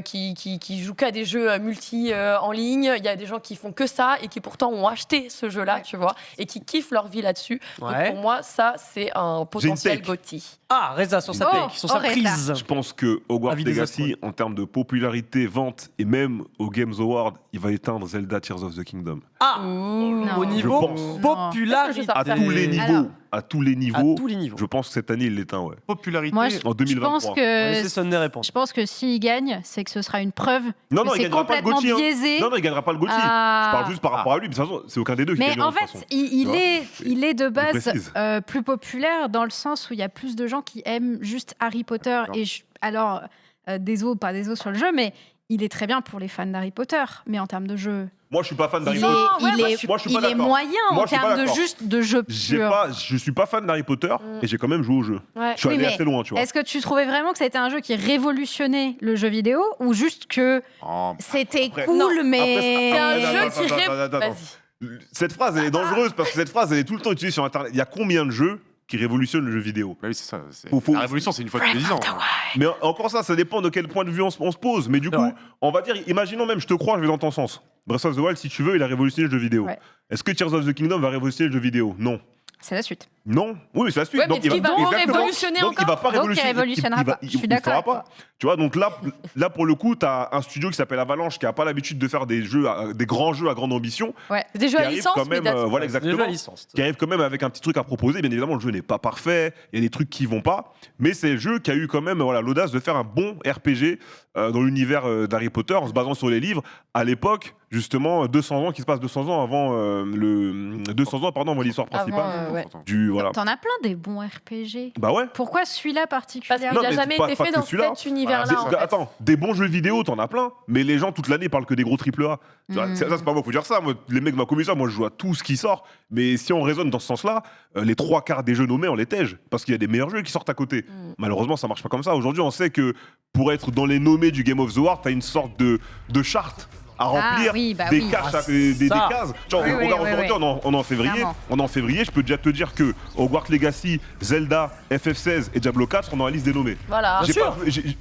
Speaker 5: qui jouent qu'à des jeux multi en ligne, il y a des gens qui font que ça et qui pourtant ont acheté ce jeu-là, tu vois, et qui kiffent leur vie là-dessus. Donc
Speaker 1: Ouais.
Speaker 5: pour moi, ça, c'est un potentiel
Speaker 3: take.
Speaker 5: GOTY.
Speaker 1: Ah, Reza sur sa take, sur sa
Speaker 2: Reza.
Speaker 1: prise.
Speaker 3: Je pense que Hogwarts
Speaker 1: Avis des
Speaker 3: Legacy, en termes de popularité, vente et même au Games Award, il va éteindre Zelda Tears of the Kingdom.
Speaker 1: Ah,
Speaker 2: Non.
Speaker 1: au niveau
Speaker 3: Je pense.
Speaker 1: popularité.
Speaker 5: Est-ce que
Speaker 3: À
Speaker 5: Ça
Speaker 3: tous les
Speaker 5: fait-
Speaker 3: niveaux.
Speaker 2: Alors.
Speaker 3: À tous les
Speaker 1: À
Speaker 3: niveaux.
Speaker 1: tous les niveaux.
Speaker 3: Je pense que cette année, il l'éteint, ouais.
Speaker 4: Popularité.
Speaker 2: Moi,
Speaker 3: En
Speaker 2: je pense
Speaker 3: 2023.
Speaker 1: On va laisser
Speaker 2: que
Speaker 1: Sunday répondre.
Speaker 2: je pense que s'il gagne, c'est que ce sera une preuve
Speaker 3: Non,
Speaker 2: que
Speaker 3: non, il
Speaker 2: c'est
Speaker 3: gagnera pas le
Speaker 2: complètement
Speaker 3: Gotti.
Speaker 2: biaisé.
Speaker 3: Non, non, il gagnera pas le Gotti.
Speaker 2: Ah.
Speaker 3: Je parle juste par rapport à lui. Mais de toute façon, c'est aucun des deux qui
Speaker 2: Mais
Speaker 3: gagnera.
Speaker 2: en
Speaker 3: de toute
Speaker 2: fait,
Speaker 3: façon.
Speaker 2: il
Speaker 3: vois,
Speaker 2: il est de base
Speaker 3: précise.
Speaker 2: plus populaire dans le sens où il y a plus de gens qui aiment juste Harry Potter.
Speaker 4: D'accord.
Speaker 2: Et alors, pas des os sur le jeu, mais il est très bien pour les fans d'Harry Potter. Mais en termes de jeu,
Speaker 3: Moi, je suis pas fan d'Harry
Speaker 2: il
Speaker 3: Potter.
Speaker 2: est,
Speaker 3: Moi, je suis pas d'accord.
Speaker 2: moyen
Speaker 3: Moi,
Speaker 2: en
Speaker 3: je suis pas
Speaker 2: termes de
Speaker 3: d'accord.
Speaker 2: juste de jeu pur.
Speaker 3: Je suis pas fan d'Harry Potter et j'ai quand même joué au jeu.
Speaker 5: Ouais.
Speaker 3: Je suis
Speaker 2: Oui,
Speaker 3: allé
Speaker 2: mais
Speaker 3: assez loin, tu vois.
Speaker 2: Est-ce que tu trouvais vraiment que c'était un jeu qui révolutionnait le jeu vidéo ou juste que
Speaker 4: Oh,
Speaker 2: c'était
Speaker 3: Après-
Speaker 2: cool,
Speaker 5: Non,
Speaker 2: mais...
Speaker 5: C'est un
Speaker 3: Attends,
Speaker 5: jeu
Speaker 3: attends,
Speaker 5: qui
Speaker 3: attends.
Speaker 5: Vas-y.
Speaker 3: Cette phrase, elle est dangereuse parce que cette phrase, elle est tout le temps utilisée sur Internet. Il y a combien de jeux qui révolutionnent le jeu vidéo?
Speaker 4: bah oui, c'est ça.
Speaker 3: Faut-
Speaker 4: La révolution, c'est une fois tous les 10 ans.
Speaker 3: Mais encore ça dépend de quel point de vue on se pose. Mais du coup,
Speaker 1: Ouais.
Speaker 3: on va dire, imaginons même, je te crois, je vais dans ton sens. Breath of the Wild, si tu veux, il a révolutionné le jeu vidéo.
Speaker 2: Ouais.
Speaker 3: Est-ce que Tears of the Kingdom va révolutionner le jeu vidéo? Non.
Speaker 2: C'est la suite.
Speaker 3: Non, oui, mais c'est la suite.
Speaker 5: Ouais, mais il va
Speaker 3: exactement.
Speaker 5: révolutionner
Speaker 3: Donc, il va pas
Speaker 2: Donc, il
Speaker 3: révolutionner.
Speaker 2: révolutionnera pas. Je suis
Speaker 3: il
Speaker 2: d'accord
Speaker 3: fera
Speaker 2: avec
Speaker 3: pas. Tu vois, donc là, pour le coup, tu as un studio qui s'appelle Avalanche qui a pas l'habitude de faire des grands jeux à grande ambition.
Speaker 5: C'est des jeux
Speaker 3: Qui
Speaker 5: à
Speaker 3: arrive
Speaker 5: licence,
Speaker 3: quand même,
Speaker 5: mais
Speaker 3: voilà,
Speaker 1: C'est déjà
Speaker 3: exactement.
Speaker 1: la licence.
Speaker 3: Qui arrive quand même avec un petit truc à proposer. Bien évidemment, le jeu n'est pas parfait. Il y a des trucs qui vont pas. Mais c'est le jeu qui a eu quand même l'audace de faire un bon RPG dans l'univers d'Harry Potter en se basant sur les livres. À l'époque, justement, 200 ans, qui se passe 200 ans avant avant l'histoire principale.
Speaker 5: Avant, ouais.
Speaker 3: Voilà.
Speaker 2: T'en as plein des bons RPG.
Speaker 3: Bah ouais.
Speaker 2: Pourquoi celui-là
Speaker 5: Parce
Speaker 2: particulièrement
Speaker 3: Non,
Speaker 5: qu'il n'a
Speaker 3: mais
Speaker 5: jamais
Speaker 3: pas-
Speaker 5: été
Speaker 3: pas
Speaker 5: fait
Speaker 3: que
Speaker 5: dans
Speaker 3: celui-là.
Speaker 5: cet univers-là. en fait.
Speaker 3: Attends, des bons jeux vidéo, t'en as plein, mais les gens toute l'année parlent que des gros triple A. Tu vois, Ça, c'est pas moi, faut dire ça. Moi, les mecs m'ont commis ça, moi je joue à tout ce qui sort. Mais si on raisonne dans ce sens-là, les 3/4 des jeux nommés, on les tège. Parce qu'il y a des meilleurs jeux qui sortent à côté. Malheureusement, ça marche pas comme ça. Aujourd'hui, on sait que pour être dans les nommés du Game of the World, t'as une sorte de charte à remplir,
Speaker 2: oui, bah
Speaker 3: des
Speaker 2: oui.
Speaker 3: cases,
Speaker 1: Ah,
Speaker 3: des
Speaker 1: ça.
Speaker 3: cases. Tu vois,
Speaker 2: Oui,
Speaker 3: regarde,
Speaker 2: oui,
Speaker 3: aujourd'hui,
Speaker 2: oui.
Speaker 3: on est en février.
Speaker 2: Clairement.
Speaker 3: On est en février, je peux déjà te dire que Hogwarts Legacy, Zelda, FF16 et Diablo 4 sont dans la liste des nommés.
Speaker 5: Voilà.
Speaker 3: J'ai
Speaker 1: sûr.
Speaker 3: pas,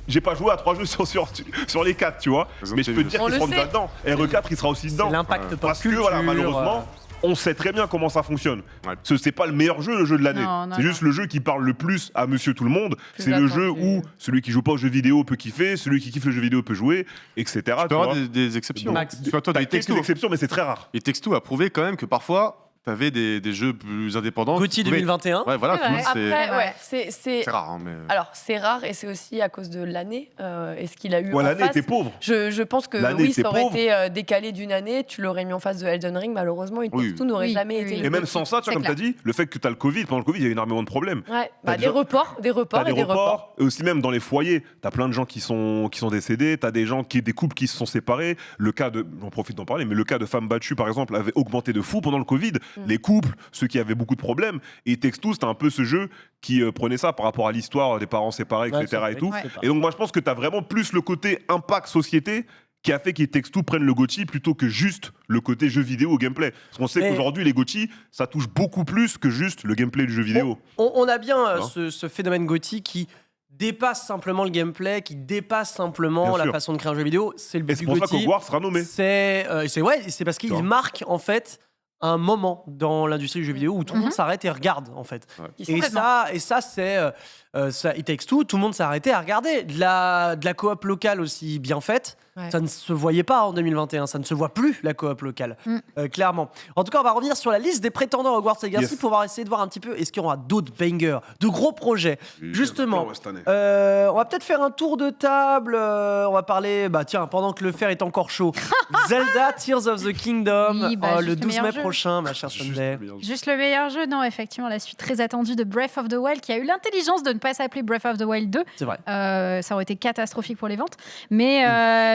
Speaker 3: j'ai pas joué à 3 jeux sur les 4, tu vois.
Speaker 4: Ils ont
Speaker 3: Mais je peux te dire
Speaker 5: On
Speaker 3: qu'ils
Speaker 5: le
Speaker 3: seront
Speaker 5: sait.
Speaker 3: dedans. RE4, il sera aussi
Speaker 1: C'est
Speaker 3: dedans.
Speaker 1: l'impact pop
Speaker 3: Parce que
Speaker 1: culture,
Speaker 3: voilà, malheureusement, on sait très bien comment ça fonctionne.
Speaker 4: Ouais.
Speaker 3: C'est pas le meilleur jeu, le jeu de l'année.
Speaker 2: Non, non,
Speaker 3: C'est
Speaker 2: non.
Speaker 3: juste le jeu qui parle le plus à monsieur tout le monde.
Speaker 5: Plus
Speaker 3: C'est le jeu
Speaker 5: attendu.
Speaker 3: où celui qui joue pas aux jeux vidéo peut kiffer, celui qui kiffe le jeu vidéo peut jouer, etc.
Speaker 4: Tu peux
Speaker 3: tu
Speaker 4: avoir
Speaker 3: vois.
Speaker 4: des exceptions.
Speaker 1: Max,
Speaker 4: Tu vois, toi, dans
Speaker 3: T'as
Speaker 4: les
Speaker 3: quelques
Speaker 4: textos.
Speaker 3: exceptions, mais c'est très rare.
Speaker 4: Et Texto a prouvé quand même que parfois, t'avais des jeux plus indépendants.
Speaker 1: Gauthier
Speaker 4: qui pouvaient-
Speaker 1: 2021.
Speaker 4: Ouais, voilà,
Speaker 2: C'est
Speaker 4: tu vois,
Speaker 2: vrai.
Speaker 4: c'est
Speaker 5: Après, ouais, c'est.
Speaker 4: c'est rare. Hein, mais...
Speaker 5: Alors, c'est rare et c'est aussi à cause de l'année et ce qu'il a eu
Speaker 3: Ouais,
Speaker 5: en
Speaker 3: l'année
Speaker 5: face.
Speaker 3: était pauvre.
Speaker 5: Je pense que
Speaker 3: L'année
Speaker 5: oui,
Speaker 3: était
Speaker 5: ça aurait
Speaker 3: pauvre.
Speaker 5: été décalé d'une année, tu l'aurais mis en face de Elden Ring, malheureusement, It
Speaker 4: Oui.
Speaker 5: Takes Two n'aurait
Speaker 2: Oui,
Speaker 5: jamais
Speaker 2: oui,
Speaker 5: été
Speaker 2: oui.
Speaker 5: le
Speaker 3: Et même
Speaker 5: Gotti.
Speaker 3: sans ça, tu vois,
Speaker 2: C'est
Speaker 3: comme tu as dit, le fait que tu as le Covid, pendant le Covid, il y a eu énormément de problèmes.
Speaker 5: Ouais,
Speaker 3: T'as
Speaker 5: des
Speaker 3: déjà-
Speaker 5: reports, des reports
Speaker 3: T'as
Speaker 5: et des reports.
Speaker 3: et aussi même dans les foyers, t'as plein de gens qui sont décédés, t'as des couples qui se sont séparés. Le cas de, j'en profite d'en parler, mais le cas de femmes battues par exemple avait augmenté de fou pendant le Covid. Les couples, ceux qui avaient beaucoup de problèmes, et It Takes Two, c'était un peu ce jeu qui prenait ça par rapport à l'histoire des parents séparés,
Speaker 1: Ouais,
Speaker 3: etc.
Speaker 1: ça,
Speaker 3: et tout.
Speaker 1: c'est pas-
Speaker 3: Et donc moi je pense que t'as vraiment plus le côté impact société qui a fait qu'It Takes Two prenne le GOTY plutôt que juste le côté jeu vidéo ou gameplay. Parce qu'on sait
Speaker 1: Mais-
Speaker 3: qu'aujourd'hui les GOTY, ça touche beaucoup plus que juste le gameplay du jeu vidéo.
Speaker 1: On a bien
Speaker 3: Non.
Speaker 1: ce phénomène GOTY qui dépasse simplement le gameplay, qui dépasse simplement
Speaker 3: Bien
Speaker 1: la
Speaker 3: sûr.
Speaker 1: façon de créer un jeu vidéo. C'est le but
Speaker 3: Et
Speaker 1: du
Speaker 3: c'est pour ça
Speaker 1: GOTY.
Speaker 3: qu'Hogwarts sera nommé.
Speaker 1: C'est parce qu'il
Speaker 3: Tu vois.
Speaker 1: marque en fait un moment dans l'industrie du jeu vidéo où tout le monde s'arrête et regarde en fait. Et ça c'est It Takes Two, tout le monde s'est arrêté à regarder. De la coop locale aussi bien faite,
Speaker 5: Ouais.
Speaker 1: ça ne se voyait pas en 2021, ça ne se voit plus la coop locale, clairement. En tout cas, on va revenir sur la liste des prétendants à Hogwarts Legacy
Speaker 3: Yes.
Speaker 1: pour essayer de voir un petit peu est-ce qu'il y aura d'autres bangers, de gros projets. Justement,
Speaker 3: Ouais, cette année.
Speaker 1: on va peut-être faire un tour de table. On va parler, pendant que le fer est encore chaud, Zelda Tears of the Kingdom,
Speaker 2: Oui, bah,
Speaker 1: le
Speaker 2: juste le
Speaker 1: 12 mai
Speaker 2: meilleur jeu.
Speaker 1: prochain, ma chère Sunday.
Speaker 2: Juste le meilleur jeu, non, effectivement, la suite très attendue de Breath of the Wild, qui a eu l'intelligence de ne pas s'appeler Breath of the Wild 2.
Speaker 1: C'est vrai.
Speaker 2: Ça aurait été catastrophique pour les ventes. Mais,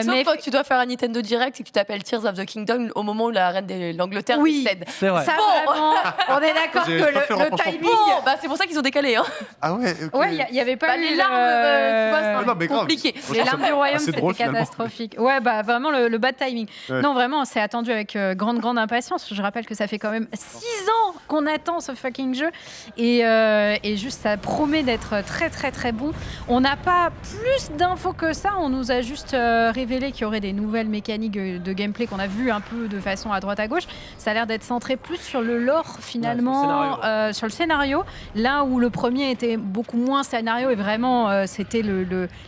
Speaker 5: Sauf
Speaker 2: mais
Speaker 5: toi, tu dois faire un Nintendo Direct et que tu t'appelles Tears of the Kingdom au moment où la reine de l'Angleterre
Speaker 2: Oui.
Speaker 5: décède.
Speaker 1: C'est vrai.
Speaker 2: ça,
Speaker 5: Bon.
Speaker 2: vraiment, on est d'accord
Speaker 4: J'ai
Speaker 2: que
Speaker 4: pas fait
Speaker 2: le
Speaker 4: rapprochement.
Speaker 2: timing.
Speaker 5: Bon, bah c'est pour ça qu'ils ont décalé. Hein.
Speaker 4: Ah ouais, ok.
Speaker 2: Ouais, il n'y avait pas
Speaker 5: Bah,
Speaker 2: eu
Speaker 5: les
Speaker 2: le-
Speaker 5: larmes, tu vois, c'est un
Speaker 4: Non, mais grave.
Speaker 5: compliqué.
Speaker 2: Les larmes du royaume,
Speaker 4: c'est
Speaker 2: c'était
Speaker 4: drôle, finalement.
Speaker 2: catastrophique. Ouais, bah vraiment le bad timing.
Speaker 4: Ouais.
Speaker 2: Non, vraiment, c'est attendu avec grande impatience. Je rappelle que ça fait quand même 6 ans qu'on attend ce fucking jeu. Et juste, ça promet d'être très, très, très bon. On n'a pas plus d'infos que ça. On nous a juste révélé qu'il y aurait des nouvelles mécaniques de gameplay qu'on a vues un peu de façon à droite à gauche. Ça a l'air d'être centré plus sur le lore, finalement, sur le scénario. Là où le premier était beaucoup moins scénario et vraiment, c'était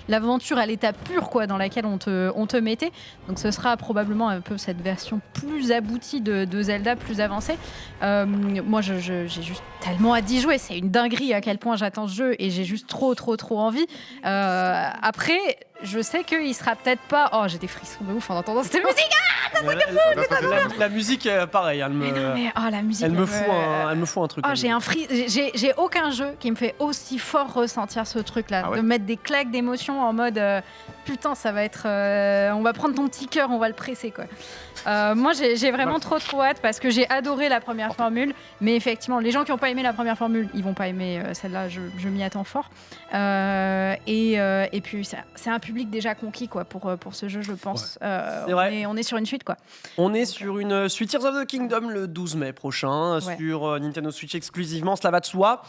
Speaker 2: l'aventure à l'état pur, quoi, dans laquelle on te mettait. Donc ce sera probablement un peu cette version plus aboutie de Zelda, plus avancée. Moi, j'ai juste tellement hâte d'y jouer. C'est une dinguerie à quel point j'attends ce jeu et j'ai juste trop envie. Après, je sais qu'il sera peut-être pas... Oh, j'ai des frissons de ouf en entendant cette musique.
Speaker 1: La musique, pareil, elle
Speaker 2: la musique,
Speaker 1: elle me fout un truc.
Speaker 2: Oh, j'ai aucun jeu qui me fait aussi fort ressentir ce truc-là,
Speaker 4: Ah ouais.
Speaker 2: de mettre des claques d'émotion en mode putain, ça va être, on va prendre ton petit cœur, on va le presser, quoi. Moi, j'ai vraiment trop hâte parce que j'ai adoré la première formule, mais effectivement, les gens qui n'ont pas aimé la première formule, ils vont pas aimer celle-là. Je m'y attends fort. Et puis, c'est un public déjà conquis, quoi, pour ce jeu, je pense.
Speaker 1: C'est vrai.
Speaker 2: On est sur une suite, quoi.
Speaker 1: On est sur une suite Tears of the Kingdom le 12 mai prochain,
Speaker 2: Ouais.
Speaker 1: sur Nintendo Switch exclusivement, cela va de soi.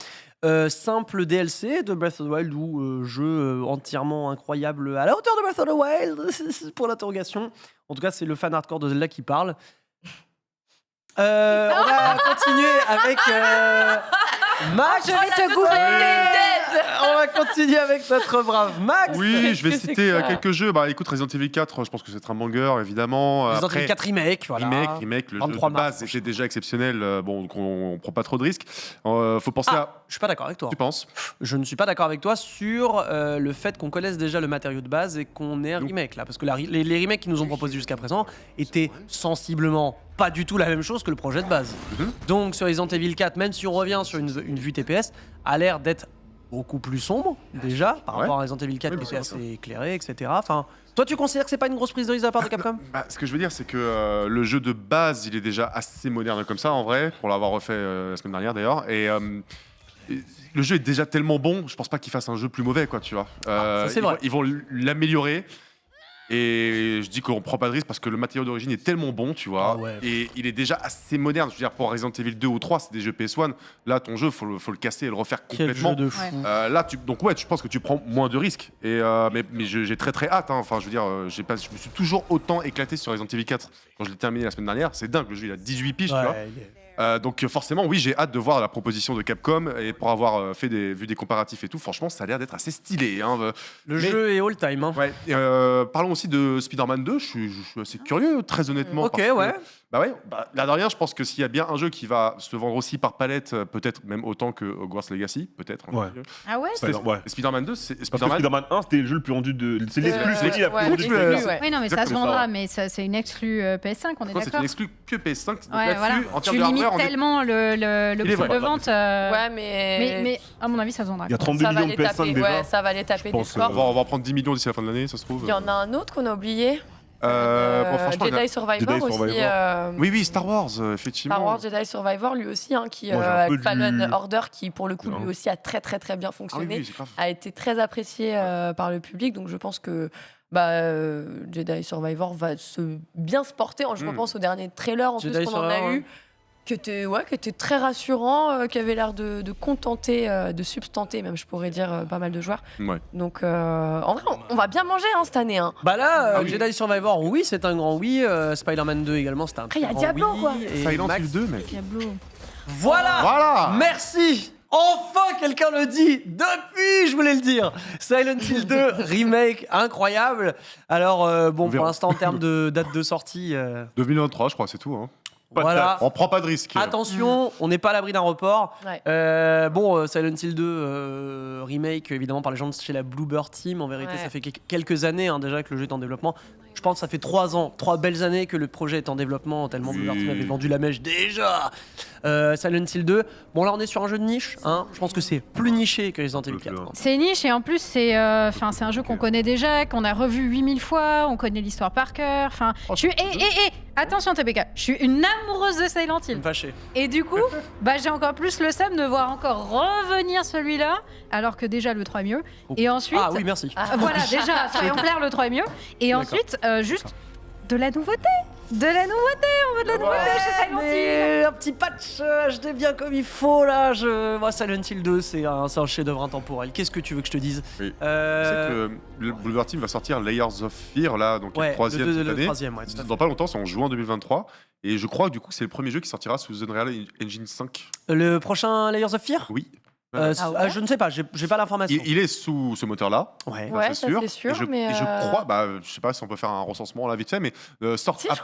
Speaker 1: Simple DLC de Breath of the Wild ou jeu entièrement incroyable à la hauteur de Breath of the Wild pour l'interrogation. En tout cas, c'est le fan hardcore de Zelda qui parle. On va continuer avec Max.
Speaker 2: Je vais te googler.
Speaker 1: On va continuer avec notre brave Max.
Speaker 4: Oui, je vais
Speaker 5: Qu'est-ce que
Speaker 4: citer
Speaker 5: c'est que ça
Speaker 4: quelques jeux. Bah écoute, Resident Evil 4, je pense que c'est un banger, évidemment.
Speaker 1: Resident
Speaker 4: Après,
Speaker 1: Evil 4 Remake, voilà.
Speaker 4: Remake, le jeu
Speaker 1: 23
Speaker 4: de
Speaker 1: mars
Speaker 4: base était déjà exceptionnel. Bon, donc on prend pas trop de risques. Faut penser à...
Speaker 1: Je suis pas d'accord avec toi.
Speaker 4: Tu penses?
Speaker 1: Je ne suis pas d'accord avec toi sur le fait qu'on connaisse déjà le matériau de base et qu'on ait un remake là. Parce que les remakes qu'ils nous ont proposés jusqu'à présent étaient sensiblement pas du tout la même chose que le projet de base. Donc sur Resident Evil 4, même si on revient sur une vue TPS, a l'air d'être beaucoup plus sombre déjà par rapport à Resident Evil 4 qui était assez éclairé, etc. Enfin, toi tu considères que c'est pas une grosse prise de risque de la part de Capcom?
Speaker 4: Ce que je veux dire, c'est que le jeu de base, il est déjà assez moderne comme ça, en vrai, pour l'avoir refait la semaine dernière d'ailleurs. Et le jeu est déjà tellement bon, je pense pas qu'ils fassent un jeu plus mauvais, quoi, tu vois.
Speaker 1: Ça, c'est vrai.
Speaker 4: Ils vont l'améliorer. Et je dis qu'on prend pas de risque parce que le matériau d'origine est tellement bon, tu vois.
Speaker 1: Ah ouais.
Speaker 4: Et il est déjà assez moderne. Je veux dire, pour Resident Evil 2 ou 3, c'est des jeux PS1. Là, ton jeu, faut le casser et le refaire
Speaker 1: Quel
Speaker 4: complètement.
Speaker 1: jeu de fou.
Speaker 2: Ouais.
Speaker 4: Là, donc ouais, je pense que tu prends moins de risques. Et mais j'ai très hâte. Hein. Enfin, je veux dire, je me suis toujours autant éclaté sur Resident Evil 4 quand je l'ai terminé la semaine dernière. C'est dingue, le jeu il a 18 piges, tu vois. Donc forcément, oui, j'ai hâte de voir la proposition de Capcom et pour avoir vu des comparatifs et tout, franchement, ça a l'air d'être assez stylé. Hein.
Speaker 1: Le jeu est all time. Hein.
Speaker 4: Ouais. Parlons aussi de Spider-Man 2. Je suis assez curieux, très honnêtement.
Speaker 1: Ok,
Speaker 4: parce que,
Speaker 1: ouais.
Speaker 4: Là de rien, je pense que s'il y a bien un jeu qui va se vendre aussi par palette, peut-être même autant que Hogwarts Legacy, peut-être.
Speaker 3: Ouais.
Speaker 2: Ah ouais?
Speaker 3: Ouais.
Speaker 4: Spider-Man 2, c'est
Speaker 3: Parce que Spider-Man 1, c'était le jeu le plus vendu de. C'est l'exclus, c'est qui la plus vendue de Sega.
Speaker 2: Oui, non, mais ça se
Speaker 4: Exactement ça,
Speaker 2: vendra,
Speaker 4: ouais.
Speaker 2: mais ça, c'est une exclue PS5, on est
Speaker 4: c'est
Speaker 2: d'accord?
Speaker 4: une exclue que PS5. Donc
Speaker 2: Ouais,
Speaker 4: là-dessus,
Speaker 2: voilà.
Speaker 4: en
Speaker 2: Tu
Speaker 4: termes de
Speaker 2: limites
Speaker 4: hardware, on est-
Speaker 2: tellement le
Speaker 4: Il est
Speaker 2: prix
Speaker 4: vrai.
Speaker 2: de vente.
Speaker 5: Ouais, mais
Speaker 2: À mon avis, ça se vendra.
Speaker 3: Il y a 32
Speaker 5: ça va
Speaker 3: millions de
Speaker 5: les taper.
Speaker 3: PS5 déjà.
Speaker 5: Ouais, ça va les taper
Speaker 3: Je
Speaker 5: des
Speaker 3: pense,
Speaker 5: scores.
Speaker 4: on va en prendre 10 millions d'ici la fin de l'année, ça se trouve.
Speaker 5: Il y en a un autre qu'on a oublié.
Speaker 4: Franchement,
Speaker 5: Jedi Survivor
Speaker 3: Jedi
Speaker 5: aussi.
Speaker 3: Survivor.
Speaker 4: Oui, Star Wars, effectivement.
Speaker 5: Star Wars Jedi Survivor, lui aussi, hein, qui
Speaker 3: Moi, j'ai un peu
Speaker 5: avec Fallen
Speaker 3: du-
Speaker 5: Order, qui pour le coup, lui
Speaker 3: Non.
Speaker 5: aussi a très bien
Speaker 4: Ah oui,
Speaker 5: fonctionné,
Speaker 4: oui, c'est grave.
Speaker 5: a été très apprécié par le public. Donc je pense que Jedi Survivor va bien se porter. Je repense au dernier trailer en
Speaker 1: Jedi
Speaker 5: plus qu'on en a
Speaker 1: Survivor,
Speaker 5: eu, qui était très rassurant, qui avait l'air de contenter, de substanter même, je pourrais dire, pas mal de joueurs.
Speaker 4: Ouais.
Speaker 5: Donc en vrai, on va bien manger cette année. Hein.
Speaker 1: Bah là,
Speaker 4: Ah oui.
Speaker 1: Jedi Survivor, oui, c'est un grand oui. Spider-Man 2 également, c'est un
Speaker 5: Après, il y a
Speaker 1: grand
Speaker 5: Diablo,
Speaker 1: oui.
Speaker 5: quoi.
Speaker 1: Et
Speaker 4: Silent
Speaker 1: Max-
Speaker 4: Hill 2, mec.
Speaker 2: Diablo.
Speaker 1: Voilà.
Speaker 4: Voilà.
Speaker 1: Merci. Enfin, quelqu'un le dit. Depuis, je voulais le dire. Silent Hill 2 remake incroyable. Alors
Speaker 4: On
Speaker 1: pour
Speaker 4: verra.
Speaker 1: l'instant en termes de date de sortie,
Speaker 4: 2023, je crois, c'est tout. Hein.
Speaker 1: voilà.
Speaker 4: On prend pas de risque.
Speaker 1: Attention, on n'est pas à l'abri d'un report.
Speaker 5: Ouais.
Speaker 1: Silent Hill 2 remake évidemment par les gens de chez la Bluebird Team. En vérité,
Speaker 5: Ouais.
Speaker 1: ça fait quelques années déjà que le jeu est en développement. Je pense que ça fait 3 ans, 3 belles années que le projet est en développement, tellement
Speaker 4: Oui.
Speaker 1: Bluebird Team avait vendu la mèche déjà. Silent Hill 2. Bon, là on est sur un jeu de niche. Je pense que c'est plus niché que Resident Evil 4.
Speaker 2: C'est niche et en plus c'est un jeu qu'on connaît déjà, qu'on a revu 8000 fois, on connaît l'histoire par cœur. Attention TPK, je suis une amoureuse de Silent Hill.
Speaker 1: Fâché.
Speaker 2: Et du coup, j'ai encore plus le seum de voir encore revenir celui-là, alors que déjà le 3 est mieux. Et ensuite...
Speaker 1: Ah oui, merci.
Speaker 2: Voilà, déjà, soyons clairs, le 3 est mieux. Et ensuite, juste de la nouveauté. De la nouveauté, on veut de la nouveauté chez Silent Hill.
Speaker 1: Un petit patch HD bien comme il faut là. Moi, Silent Hill 2, c'est un chef-d'œuvre intemporel. Qu'est-ce que tu veux que je te dise?
Speaker 4: Oui. Tu sais que le Boulevard Team va sortir Layers of Fear là, donc le troisième cette année.
Speaker 1: Troisième, ouais,
Speaker 4: dans pas longtemps, c'est en juin 2023. Et je crois que du coup, c'est le premier jeu qui sortira sous Unreal Engine 5.
Speaker 1: Le prochain Layers of Fear?
Speaker 4: Oui.
Speaker 1: Je ne sais pas, j'ai pas l'information.
Speaker 4: Il est sous ce moteur-là.
Speaker 1: Ouais,
Speaker 5: ça, c'est sûr.
Speaker 4: Et je crois, je sais pas si on peut faire un recensement là vite fait, mais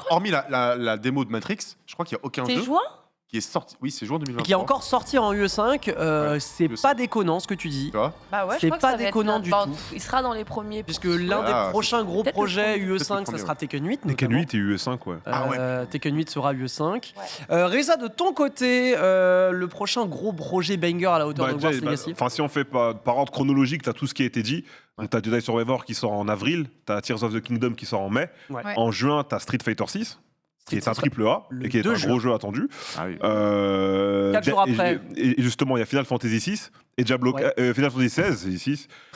Speaker 4: hormis la démo de Matrix, je crois qu'il n'y a aucun jeu.
Speaker 5: C'est juin
Speaker 4: qui est sorti. Oui, c'est juin 2023.
Speaker 1: Qui est encore sorti en UE5. C'est pas déconnant ce que tu dis.
Speaker 4: Tu vois
Speaker 1: c'est pas déconnant du tout.
Speaker 5: Il sera dans les premiers.
Speaker 1: Puisque l'un des prochains gros projets UE5, ça sera Tekken 8.
Speaker 3: Tekken 8 et UE5, ouais.
Speaker 1: Tekken 8 sera UE5. Reza, de ton côté, le prochain gros projet banger à la hauteur de Hogwarts Legacy.
Speaker 3: Enfin, si on fait par ordre chronologique, t'as tout ce qui a été dit. Donc t'as Jedi Survivor qui sort en avril, t'as Tears of the Kingdom qui sort en mai. En juin, t'as Street Fighter 6. Qui est un triple A et qui est un gros jeu attendu.
Speaker 1: 4 jours après.
Speaker 3: Et justement, il y a Final Fantasy 6 et Diablo Final Fantasy 16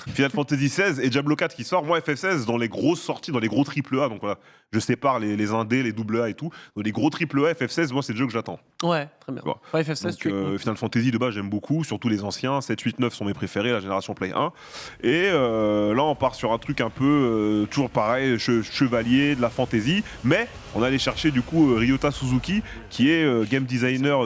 Speaker 3: Final Fantasy 16 et Diablo 4 qui sort. Moi, FF16 dans les grosses sorties, dans les gros triple A. Donc voilà, je sépare les indés, les double A et tout. Dans les gros triple A, FF16, moi, c'est le jeu que j'attends.
Speaker 1: Ouais, très bien.
Speaker 3: Ouais, FF16. Donc, Final Fantasy de base, j'aime beaucoup, surtout les anciens. 7, 8, 9 sont mes préférés, la génération Play 1. Et là, on part sur un truc un peu toujours pareil, chevalier, de la fantasy, mais on allait chercher du coup Ryota Suzuki qui est game designer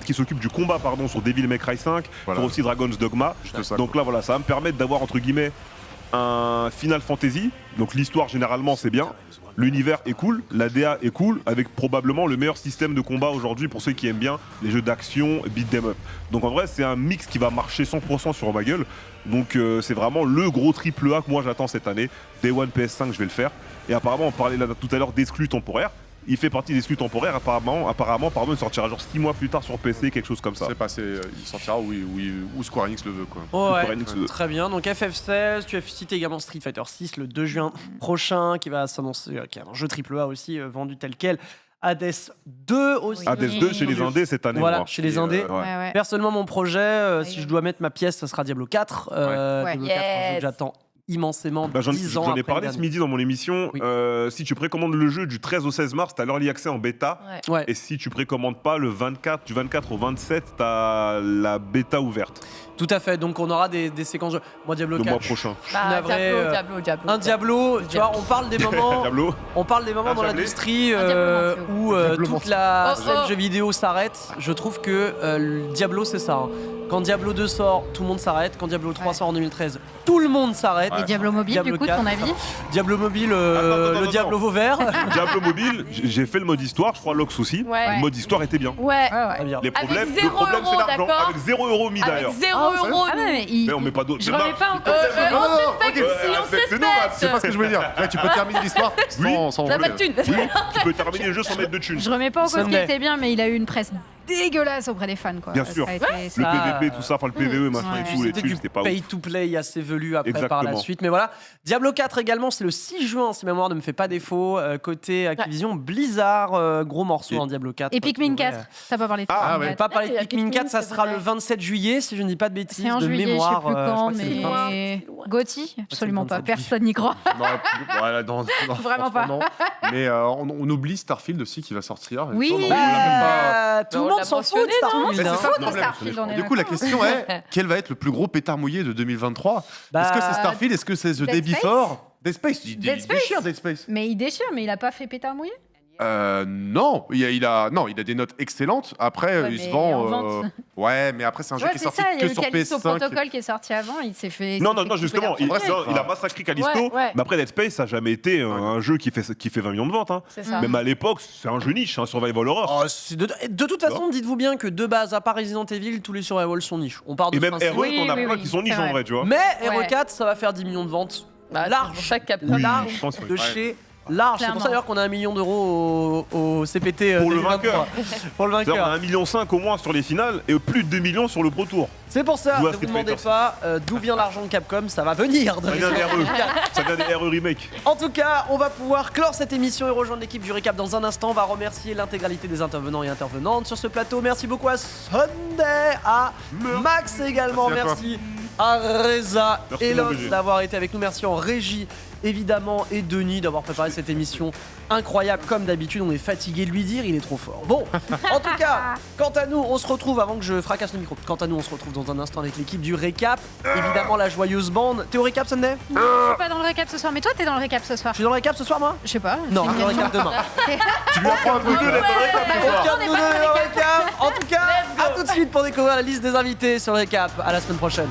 Speaker 3: qui s'occupe du combat sur Devil May Cry 5, pour aussi Dragon's Dogma. Donc là voilà, ça va me permettre d'avoir entre guillemets un Final Fantasy. Donc l'histoire généralement c'est bien, l'univers est cool, la DA est cool, avec probablement le meilleur système de combat aujourd'hui pour ceux qui aiment bien les jeux d'action beat 'em up. Donc en vrai c'est un mix qui va marcher 100% sur ma gueule. Donc c'est vraiment le gros triple A que moi j'attends cette année. Day One PS5 je vais le faire. Et apparemment on parlait là tout à l'heure d'exclus temporaires. Il fait partie des exclus temporaires, apparemment, il sortira genre 6 mois plus tard sur PC, quelque chose comme ça.
Speaker 4: C'est passé, il sortira où Square Enix le veut quoi.
Speaker 1: Ouais, très bien. Donc FF16, tu as cité également Street Fighter 6 le 2 juin prochain, qui va s'annoncer, qui est un jeu AAA aussi vendu tel quel. Hades 2 aussi.
Speaker 3: Hades 2 chez les indés cette année.
Speaker 1: Voilà, chez les indés. Personnellement, mon projet, si je dois mettre ma pièce, ça sera Diablo 4. Diablo 4, un jeu que j'attends immensément.
Speaker 3: J'en ai parlé ce midi dans mon émission. Si tu précommandes le jeu du 13 au 16 mars, t'as l'early accès en bêta. Et si tu précommandes pas du 24 au 27, t'as la bêta ouverte.
Speaker 1: Tout à fait, donc on aura des séquences. Moi, Diablo 4.
Speaker 3: Le mois prochain.
Speaker 5: Diablo.
Speaker 1: Un Diablo, tu vois, on parle des moments. On parle des moments dans l'industrie où toute la scène jeux vidéo s'arrête. Je trouve que Diablo, c'est ça. Quand Diablo 2 sort, tout le monde s'arrête. Quand Diablo 3 sort en 2013, tout le monde s'arrête.
Speaker 2: Et Diablo Mobile,
Speaker 1: Diablo
Speaker 2: du coup,
Speaker 1: 4,
Speaker 2: ton avis?
Speaker 1: Diablo Mobile, le Diablo Vauvert.
Speaker 3: Diablo Mobile, j'ai fait le mode histoire, je crois Lox aussi. Le mode histoire était bien. Les problèmes, le problème c'est l'argent. Avec 0€ mis d'ailleurs.
Speaker 5: Avec 0€.
Speaker 3: Mais on met pas d'autres.
Speaker 2: Je remets pas en cause.
Speaker 4: C'est pas ce que je voulais dire. Tu peux terminer l'histoire sans
Speaker 5: T'as pas de thunes.
Speaker 3: Oui, tu peux terminer le jeu sans mettre de thunes.
Speaker 2: Je remets pas en cause qu'il était bien, mais il a eu une presse dégueulasse auprès des fans, quoi.
Speaker 3: Bien sûr. Le PVP, tout ça, enfin le PVE, machin et tout, les
Speaker 1: c'était
Speaker 3: thunes,
Speaker 1: du
Speaker 3: c'était pas ouf.
Speaker 1: pay to play assez velu après par la suite. Mais voilà, Diablo 4 également, c'est le 6 juin, si ma mémoire ne me fait pas défaut. Côté Activision, Blizzard, gros morceau en Diablo 4.
Speaker 2: Et Pikmin 4, t'as pas parlé de Pikmin 4.
Speaker 1: Pas parlé de Pikmin 4, ça sera le 27 juillet, si je ne dis pas de bêtises,
Speaker 2: de
Speaker 1: mémoire.
Speaker 2: Je sais plus quand, mais Gotti, absolument pas. Personne n'y croit.
Speaker 4: Non,
Speaker 2: Vraiment pas.
Speaker 4: Non. Mais on oublie Starfield aussi qui va sortir.
Speaker 2: Oui.
Speaker 1: Tout le monde s'en fout de Starfield.
Speaker 4: Du coup, la question est quel va être le plus gros pétard mouillé de 2023 ? Est-ce que c'est Starfield ? Est-ce que c'est The Day Before ? Dead Space. Il déchire Dead Space.
Speaker 2: Mais il déchire, mais il a pas fait pétard mouillé ?
Speaker 4: Non, il a des notes excellentes. Après, il se vend. Ouais, mais après, c'est un jeu qui est sorti que sur PS5.
Speaker 2: Il y a le Protocol qui est sorti avant, il s'est fait.
Speaker 3: Non, justement, il a massacré Callisto. Mais après, Dead Space, ça n'a jamais été un jeu qui fait 20 millions de ventes. Même à l'époque, c'est un jeu niche, survival horror.
Speaker 1: De toute façon, dites-vous bien que de base, à part Resident Evil, tous les survival sont niches. On part de
Speaker 3: et même RE, on a plein qui sont niches en vrai, tu vois.
Speaker 1: Mais RE4, ça va faire 10 millions de ventes. Large,
Speaker 5: chaque capteur.
Speaker 1: Large de chez Large. C'est pour ça d'ailleurs qu'on a 1 million d'euros au CPT
Speaker 3: Pour le
Speaker 1: 2023.
Speaker 3: vainqueur.
Speaker 1: Pour le
Speaker 3: C'est-à-dire, on
Speaker 1: vainqueur.
Speaker 3: a 1,5 million au moins sur les finales et plus de 2 millions sur le Pro Tour.
Speaker 1: C'est pour ça,
Speaker 3: Joue à
Speaker 1: ne vous
Speaker 3: Street
Speaker 1: demandez
Speaker 3: Fighter
Speaker 1: pas d'où vient l'argent de Capcom, ça va venir.
Speaker 3: Ça vient des RE. Ça vient des RE Remake.
Speaker 1: En tout cas, on va pouvoir clore cette émission et rejoindre l'équipe du récap dans un instant. On va remercier l'intégralité des intervenants et intervenantes sur ce plateau. Merci beaucoup à Sunday, à Max également.
Speaker 4: Merci
Speaker 1: Merci
Speaker 4: à
Speaker 1: à Reza
Speaker 3: Merci,
Speaker 1: et
Speaker 3: mon
Speaker 1: Locke
Speaker 3: BG.
Speaker 1: d'avoir été avec nous. Merci en régie évidemment et Denis d'avoir préparé cette émission incroyable comme d'habitude. On est fatigué de lui dire, il est trop fort. Bon, en tout cas, quant à nous, on se retrouve avant que je fracasse le micro. Quant à nous, on se retrouve dans un instant avec l'équipe du récap. Évidemment, la joyeuse bande. T'es au récap, Sunday?
Speaker 2: Non, je suis pas dans le récap ce soir, mais toi t'es dans le récap ce soir.
Speaker 1: Je suis dans le récap ce soir, moi?
Speaker 2: Je sais pas.
Speaker 1: Non,
Speaker 2: c'est une
Speaker 1: dans le
Speaker 2: question.
Speaker 1: récap demain.
Speaker 3: Tu lui apprends un peu d'eux d'être dans le récap ce soir.
Speaker 1: Aucun de nous deux est dans le récap. En tout cas, à tout de suite pour découvrir la liste des invités sur le récap. À la semaine prochaine.